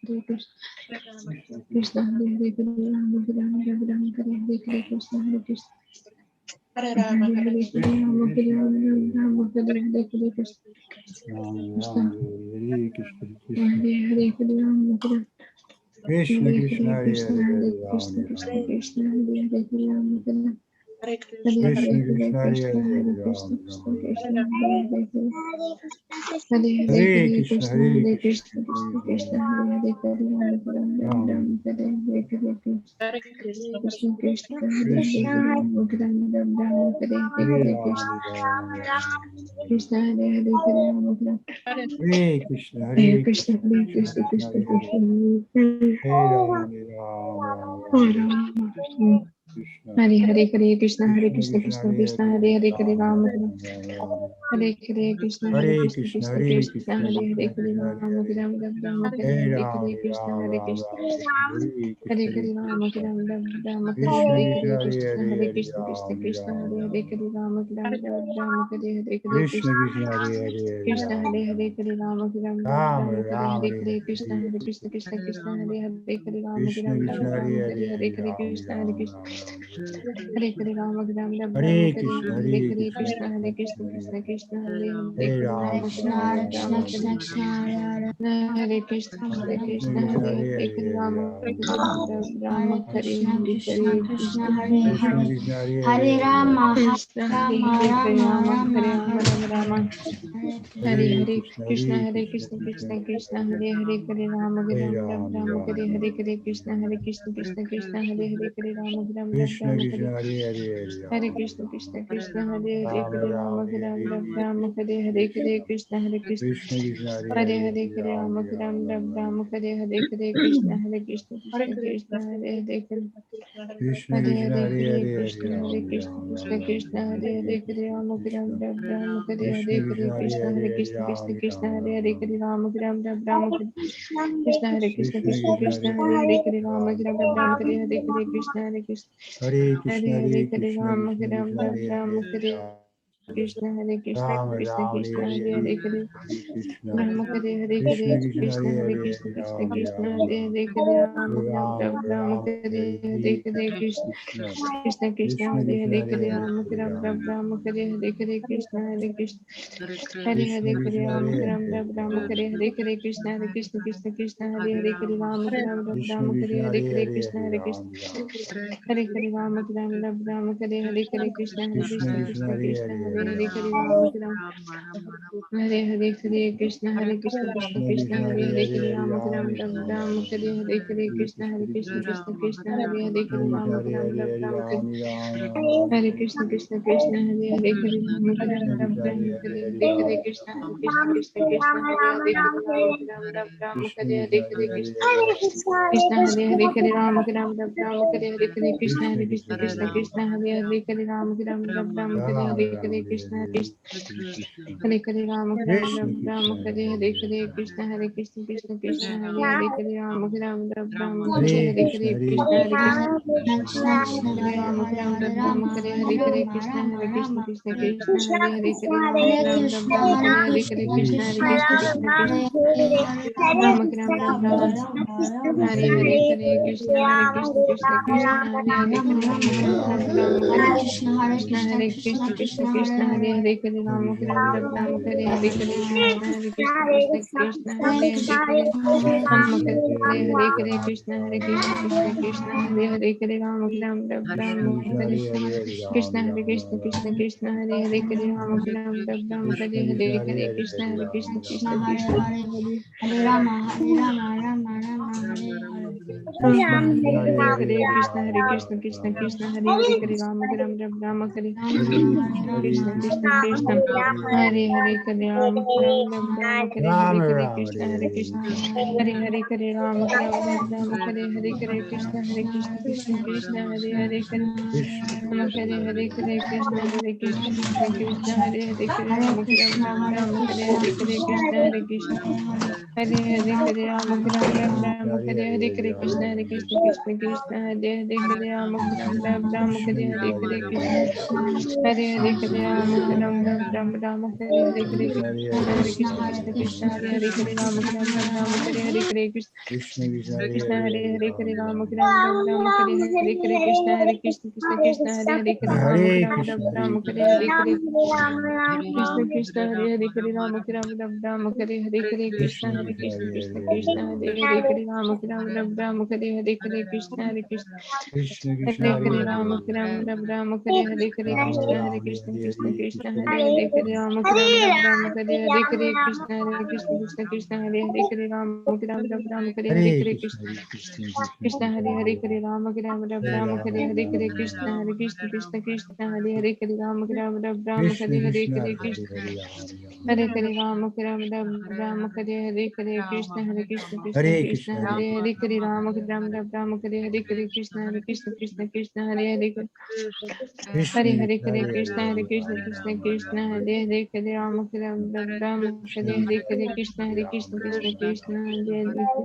Krishna, Hare Hare, Ram Ram, Hare Hare, Krishna, Hare Krishna. Hare Rama, Hare Rama, Hare Rama, Hare Hare, Krishna, Krishna, Hare Krishna, Hare, Hare Krishna, Krishna Krishna, Hare Hare, Ram Ram. Hare Hare Krishna. Hare Krishna, Hare Krishna, Krishna Krishna, Hare Hare, Hare Krishna, Hare Krishna, Krishna Krishna, Hare Hare, Ram Ram, Hare Hare, Hare Krishna. Krishna Krishna, Hare Hare, Ram Ram, Hare Hare, Krishna Hare Hare, Ram Ram. Hare Krishna, Hare Krishna, Hare Krishna, Krishna Krishna, Hare Hare, Hare Krishna, Hare Krishna, Krishna Krishna, Hare Hare, Ram Ram. Hare Hare Krishna, Hare Krishna, Krishna Krishna, Hare Hare, Ram Ram, Hare Hare, Krishna, Hare Krishna, Hare Hare, Ram Ram, Hare Hare, Krishna, Hare Krishna, Krishna Krishna, Hare Hare, Ram Ram, Hare Hare, Krishna, Krishna Hare Hare, Ram Ram, Hare Hare, Krishna Hare Krishna, Krishna Krishna, Hare Hare, Ram Ram, Hare Hare, Krishna Hare Krishna. Hare Hare, Ram Ram, Hare Hare, Krishna Hare Krishna, Krishna Krishna, Hare Hare, Ram Ram, Hare Krishna, Hare Krishna, Hare Hare, Ram Ram, Hare Hare, Krishna Hare Rama, Krishna Hare Hare, Ram Rama, Hare Hare, Krishna Hare Krishna, Krishna Krishna, Hare Hare, Ram Ram, Hare Hare, Krishna Hare Krishna, Krishna Krishna, Hare Hare, Ram Ram, Hare Krishna, Krishna Krishna, Hare Hare, Ram Ram, Hare Hare, Krishna Hare Krishna, Hare Hare, Ram Ram, Hare Hare, Krishna Hare Krishna, Krishna Krishna, Hare Hare, Hare Hare, Krishna Hare Krishna, Krishna Krishna, Hare Hare, Ram Ram, Hare Hare, Krishna Hare Krishna, Krishna Krishna, Hare Hare, Ram Ram, Krishna Hare Krishna, Krishna Krishna, Hare Hare, Ram Ram, Hare Hare, Krishna Hare Krishna, Hare Hare, Ram Ram, Hare Krishna Hare Krishna, Krishna Krishna, Hare Hare, Ram Hare Hare, Krishna Hare Krishna, Krishna Krishna, Hare Hare, Ram Hare Hare, Krishna Krishna, Hare Hare, Ram Hare Hare, Krishna Hare Krishna, Hare Hare, Ram Hare Hare, Krishna Hare Krishna, Krishna Krishna, Hare Hare, Ram Hare Hare, Krishna Hare Krishna, Hare Hare, Ram Hare Hare, Krishna Hare Krishna, Krishna Krishna, Hare Hare, Hare Hare, Hare Krishna, Hare Krishna, Krishna Krishna, Hare Hare, Ram Hare Hare, Krishna Hare Krishna, Krishna Krishna, Hare Hare, Ram Hare Krishna, Krishna Krishna, Hare Hare, Ram Hare Krishna, Hare Krishna, Krishna Krishna, Hare Hare, Ram Hare Hare, Krishna Hare Hare, Ram Hare Hare, Krishna Hare Krishna, Krishna Krishna, Hare Hare, Ram Hare Hare, Krishna Krishna, Hare Hare, Ram Hare Hare, Krishna Hare Krishna, Krishna Krishna, Hare Hare, Ram Hare Hare, Krishna Hare Krishna, Ram Hare Hare, Krishna Hare Krishna, Krishna Krishna, Hare Hare, Ram Hare Hare, Krishna Hare Krishna, Krishna Krishna, Ram Hare Hare, Krishna Hare Krishna, Krishna Krishna, Hare Hare, Ram Hare Krishna Hare Krishna, Krishna Krishna, Krishna Hare Hare Hare Rama Ram Ram Hare Hare Hare Krishna Hare Krishna Krishna Hare Hare Hare Rama Hare Hare Hare Krishna Hare Krishna Krishna Hare Hare Hare Rama Ram Ram Hare Krishna Hare Krishna Krishna Hare Hare Hare Rama Ram Ram Hare Hare Hare Krishna Hare Krishna Krishna Krishna Hare Rama Rama Rama Hare Hare. Hare Krishna Krishna Krishna Hare Hare Hare Rama Ram Ram Hare Krishna Krishna Krishna Hare Hare Hare Rama Ram Ram Hare Hare Krishna Hare Krishna Hare Hare Hare Rama Ram Hare Hare Hare Krishna Hare Krishna Krishna Krishna Hare Hare Hare Rama Hare Hare Hare Krishna Hare Krishna Krishna Krishna Hare Hare Hare Rama Ram Hare Hare Hare Krishna Hare Krishna Hare Hare Hare Rama Ram Hare Hare Hare Krishna Hare Krishna Krishna Krishna Hare Hare Hare Rama Ram Hare Hare Hare Krishna Hare Hare Hare Rama Ram Hare Hare Hare Krishna Hare Krishna Krishna Krishna Hare Hare Hare Rama Hare Hare Hare Krishna Krishna Hare Hare Hare Rama Ram Hare Hare Hare Krishna Hare Krishna Krishna Krishna Hare Hare Hare Rama Ram Hare Hare Hare Krishna Krishna Hare Hare Hare Rama Ram Hare Hare Hare Krishna Hare Krishna Krishna Krishna Hare Hare Hare Rama Ram Hare Hare Hare Krishna Hare Krishna Hare Hare Rama Ram Hare Hare Hare Krishna Hare Krishna Krishna Krishna Hare Hare Hare Rama Ram Hare Hare Hare Krishna Hare Krishna Krishna Krishna Hare Hare Hare Rama Ram Hare Hare Hare Krishna Krishna Hare Hare Hare Rama Ram Hare Hare Hare Krishna Hare Krishna Krishna Krishna Hare Hare Hare Rama Ram Hare Hare Hare Krishna Hare Hare Rama Ram Hare Hare Hare Krishna Hare Krishna Krishna Krishna Hare Hare Hare Rama Ram Hare Hare Hare Krishna Hare Krishna Krishna Krishna Hare Hare Hare Hare Hare Krishna Hare Krishna Krishna Krishna Hare Hare Hare Rama Ram Hare Hare Hare Krishna Hare Krishna Krishna Krishna Hare Hare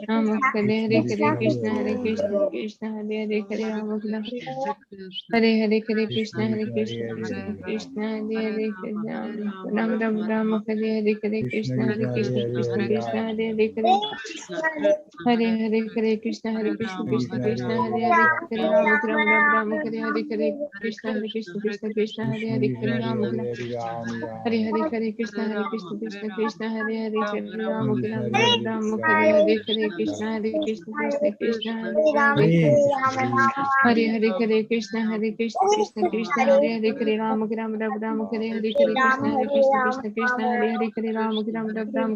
Rama Hare Hare Hare Krishna Hare Krishna Krishna Hare Hare Hare Rama Hare Hare Hare Krishna Hare Krishna Krishna Krishna Hare Hare Hare Ram Hare Hare Hare Krishna Hare Krishna Krishna Krishna Hare Hare Hare Hare Hare Hare Krishna Hare Krishna Krishna Krishna Hare Hare Hare Ram Hare Hare Hare Krishna Hare Krishna Krishna Krishna Hare Hare Hare Ram Hare Hare Hare Krishna Hare Krishna Krishna Krishna Hare Hare Hare Ram Hare Hare Hare Krishna Hare Krishna Krishna Krishna Hare Hare Hare Hare Hare Krishna Hare Krishna Krishna Krishna Hare Hare Hare Ram Hare Hare Hare Krishna Hare Krishna Krishna Krishna Hare Hare Hare Ram Hare Hare Hare Krishna Hare Krishna Hare Hare Rama Hare Hare Hare Krishna Hare Krishna Krishna Krishna Hare Hare Hare Rama Hare Hare Hare Krishna Hare Krishna Hare Hare Hare Rama Hare Hare Hare Krishna Hare Krishna Krishna Krishna Hare Hare Hare Rama Hare Hare Hare Krishna Hare Krishna Krishna Krishna Hare Hare Hare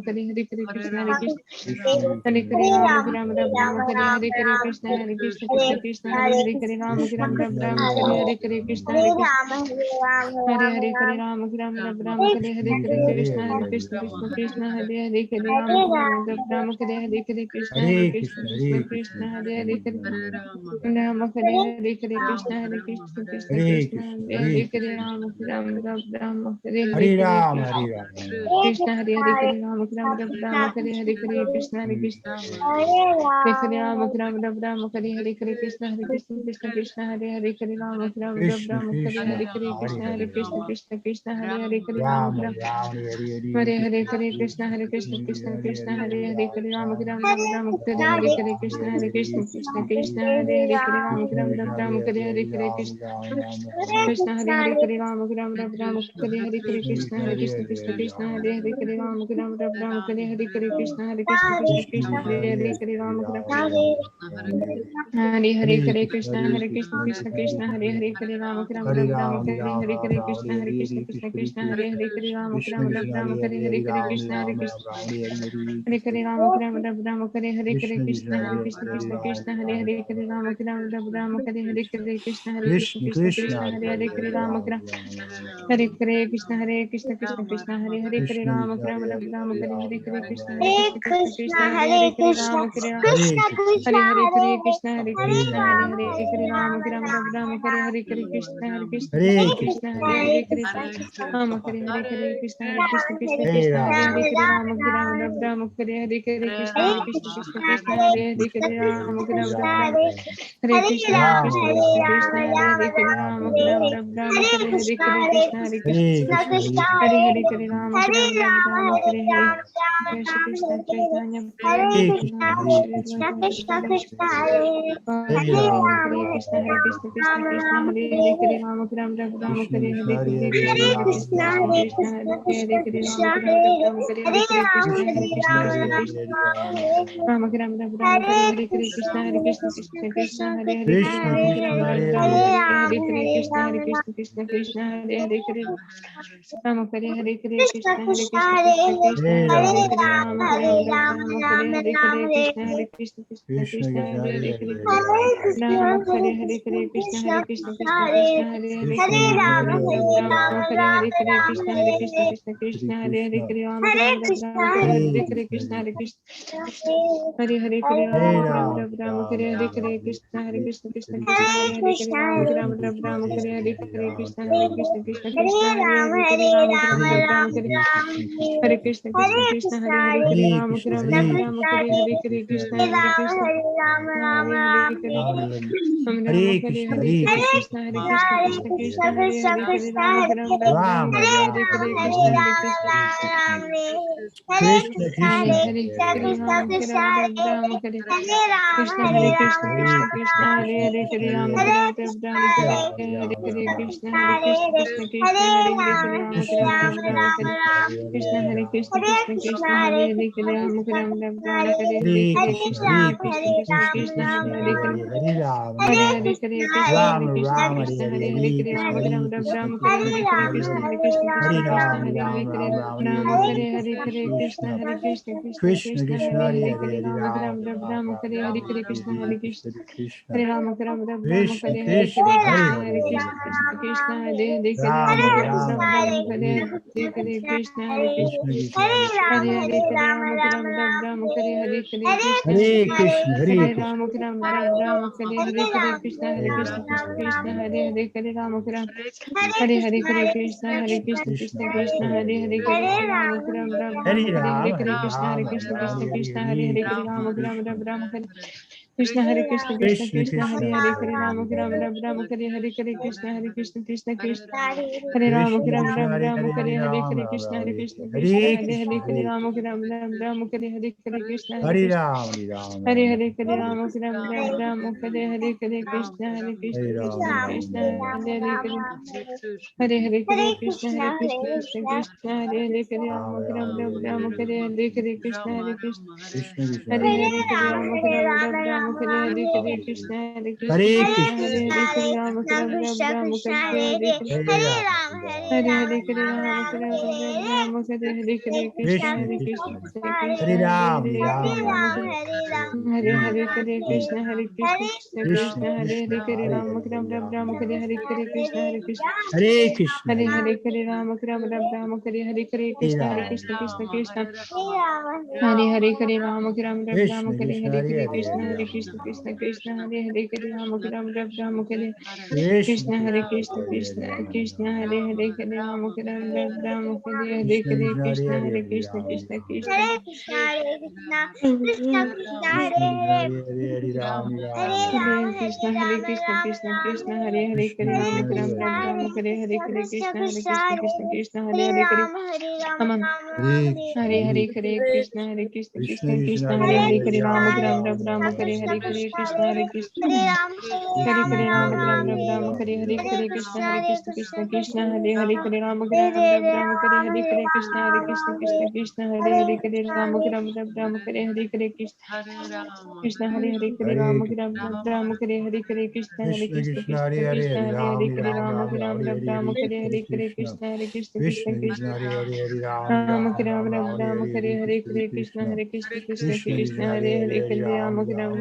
Rama Hare Hare Hare Krishna Hare Krishna Krishna Krishna Hare Hare Hare Rama Hare Hare Krishna Hare Hare Hare Rama Hare Hare Hare Krishna Hare Krishna Hare Rama Hare Hare Hare Krishna Hare Krishna Krishna Krishna Hare Hare Hare Rama Hare Hare Hare Krishna Hare Krishna Krishna Krishna Hare Hare Hare Rama Hare Hare Hare Krishna Hare Krishna Krishna Krishna Hare Hare Hare Rama Hare Hare Hare Krishna Hare Krishna Krishna Krishna Hare Hare Hare Rama Hare Hare Hare Krishna Krishna Hare Hare Hare Rama Hare Hare Hare Krishna Hare Krishna Krishna Krishna Hare Hare Hare Rama Hare Hare Hare Krishna Hare Krishna Krishna Krishna Hare Hare Hare Rama Hare Hare Hare Krishna Hare Krishna Krishna Krishna Hare Hare Hare Rama Hare Hare Hare Krishna Hare Krishna Krishna Krishna Hare Hare Hare Rama Hare Hare Hare Krishna Hare Krishna Hare Hare Rama Hare Hare Hare Krishna Hare Krishna Krishna Krishna Hare Hare Hare Rama Hare Hare Hare Krishna Hare Krishna Krishna Krishna Hare Hare Hare Rama Hare Hare Krishna Hare Krishna Krishna Krishna Hare Hare Hare Rama Hare Hare Hare Krishna Hare Krishna Krishna Krishna Hare Hare Hare Rama Hare Hare Hare Krishna Hare Krishna Hare Hare Hare Rama Hare Hare Hare Krishna Hare Krishna Krishna Krishna Hare Hare Hare Rama Hare Hare Krishna Hare Krishna Krishna Krishna Hare Hare Hare Rama Hare Hare Krishna Hare Krishna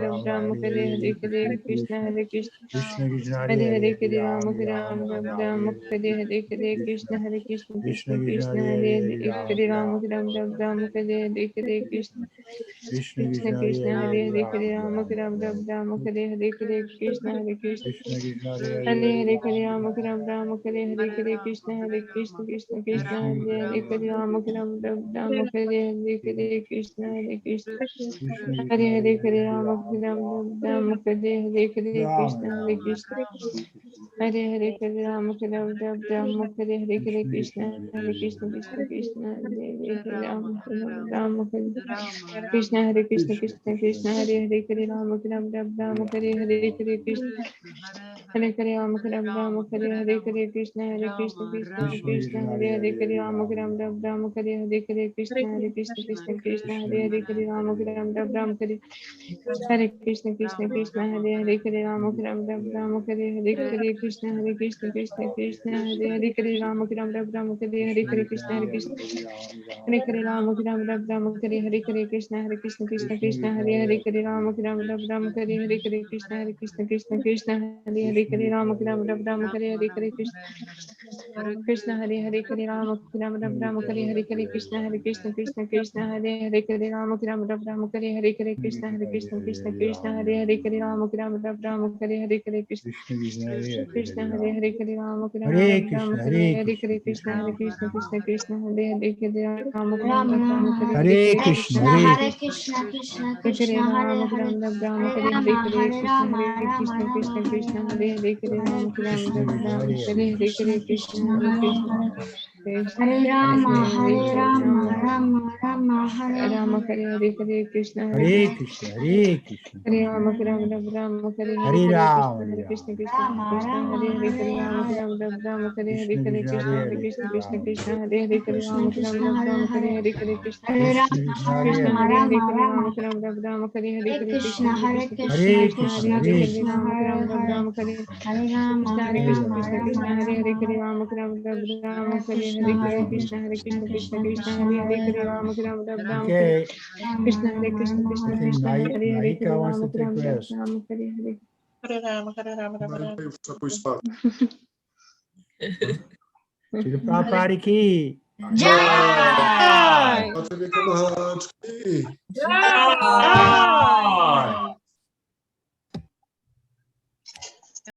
Ram Ram Hare Hare Hare Krishna Hare Krishna Krishna Krishna Hare Hare Hare Hare Hare Ram Ram Ram Ram Ram Ram Ram Hare Hare Hare Hare Hare Krishna Krishna Hare Krishna Krishna Krishna Krishna Krishna Hare Hare Hare Hare Ram Ram Ram Ram Ram Ram Hare Hare Hare Krishna Krishna Krishna Krishna Krishna Hare Hare Hare Hare Hare Ram Ram Ram Ram Ram Ram Hare Hare Hare Krishna Hare Krishna Krishna Krishna Hare Hare Hare Hare Hare Hare Ram Ram Ram Ram Ram Hare Hare Hare Krishna Hare Krishna Krishna Krishna Krishna Hare Krishna Hare Hare Ram Ram Ram Hare Hare Hare Krishna Hare Krishna Krishna Hare Krishna Hare Hare Hare Ram Ram Ram Ram Ram Hare Hare Hare Ram Krishna Hare Ram Krishna Hare Hare Hare Ram Ram Ram Hare Hare Hare Krishna Krishna Krishna Hare Hare Hare Krishna Krishna Krishna Hare Hare Ram Ram Hare Rama Krishna Hare Krishna Krishna Krishna Krishna Hare Hare Hare Ram Ram Hare Hare Hare Krishna Hare Hare Ram Ram Hare Hare Hare Krishna Hare Krishna Krishna Krishna Krishna Krishna Hare Hare Hare Hare Hare Ram Ram Ram Hare Hare Hare Krishna Hare Krishna Krishna Krishna Krishna Hare Hare Krishna Hare Ram Hare Hare Ram Hare Hare Krishna Krishna Krishna Hare Hare Hare Ram Ram Hare Hare Hare Krishna Hare Krishna Krishna Krishna Hare Hare Hare Ram Ram Hare Hare Krishna Hare Krishna Krishna Hare Hare Krishna Hare Ram Hare Ram Hare Ram Ram Hare Hare Hare Krishna Hare Krishna Krishna Krishna Krishna Hare Krishna Hare Hare Hare Ram Ram Hare Hare Hare Krishna Hare Krishna Krishna Krishna Hare Hare Krishna Hare Krishna Ram Hare Ram Hare Hare Hare Krishna Krishna Hare Hare Hare Ram Ram Hare Hare Hare Krishna Hare Krishna Krishna Krishna Hare Hare Hare Ram Ram Hare Hare Hare Krishna Hare Krishna Krishna Krishna Hare Hare Hare Ram Ram Hare Hare Hare Krishna Krishna Hare Hare Hare Ram Hare Ram Krishna Hare Hare Hare Krishna Hare Krishna Hare Krishna Krishna Krishna Hare Hare Hare Ram Ram Ram Ram Hare Hare Hare Hare Hare Krishna Krishna Hare Hare Krishna Krishna Krishna Hare Krishna Ram Hare Hare Ram Hare Hare Hare Rama Hare Hare Krishna Rama Hare Rama Krishna Rama Krishna Hare Krishna Hare Hare Hare Hare Hare Ram Krishna Krishna Krishna Ram Hare Hare Hare Krishna Hare Hare Krishna Hare Krishna Krishna Hare Hare Krishna Hare Krishna Hare Rama Hare Hare Hare Rama Ram Rama Rama Hare Ram Hare Hare Hare Hare Krishna Hare Hare Krishna Krishna Hare Krishna Hare Ram Ram Hare Hare Hare Hare Ram Krishna Hare Hare Krishna Ram Krishna Rama Krishna Rama Hare Hare Hare Hare Ram Hare Ram Hare Hare Krishna Hare Krishna Krishna Hare Hare Hare Krishna Hare Krishna Ram Krishna Hare Hare Hare Krishna Ram Krishna Hare Ram Hare Hare Hare Hare Krishna Hare Krishna Rama Krishna Hare Hare Krishna Rama Hare Hare Hare Rama Hare Rama Ram Ram Hare Hare Hare Hare Krishna Krishna Hare Hare Krishna Krishna Krishna Hare Krishna Krishna Krishna Hare Hare Hare Krishna Krishna Ram Hare Hare Ram Hare Hare Rama Krishna Hare Hare Hare Krishna Rama Ram Krishna Rama Krishna Hare Rama Hare Hare Hare Ram Ram Hare Hare Krishna Hare Hare Hare Krishna Krishna Krishna Hare Krishna Krishna Krishna Krishna Krishna Krishna Hare Hare Hare Hare Hare Ram Hare Okay, Rama Krishna Hare Rama Krishna Rama Krishna I think Krishna Hare Hare Hare Mahika Hare wants to Ram take rest. Ram Hare Hare Hare Rama Hare Rama Rama No i Rama. to już chcę pójść spać. Czyli Prabhupada ki. Jai! Znaczy wielkie machaczki. Jai!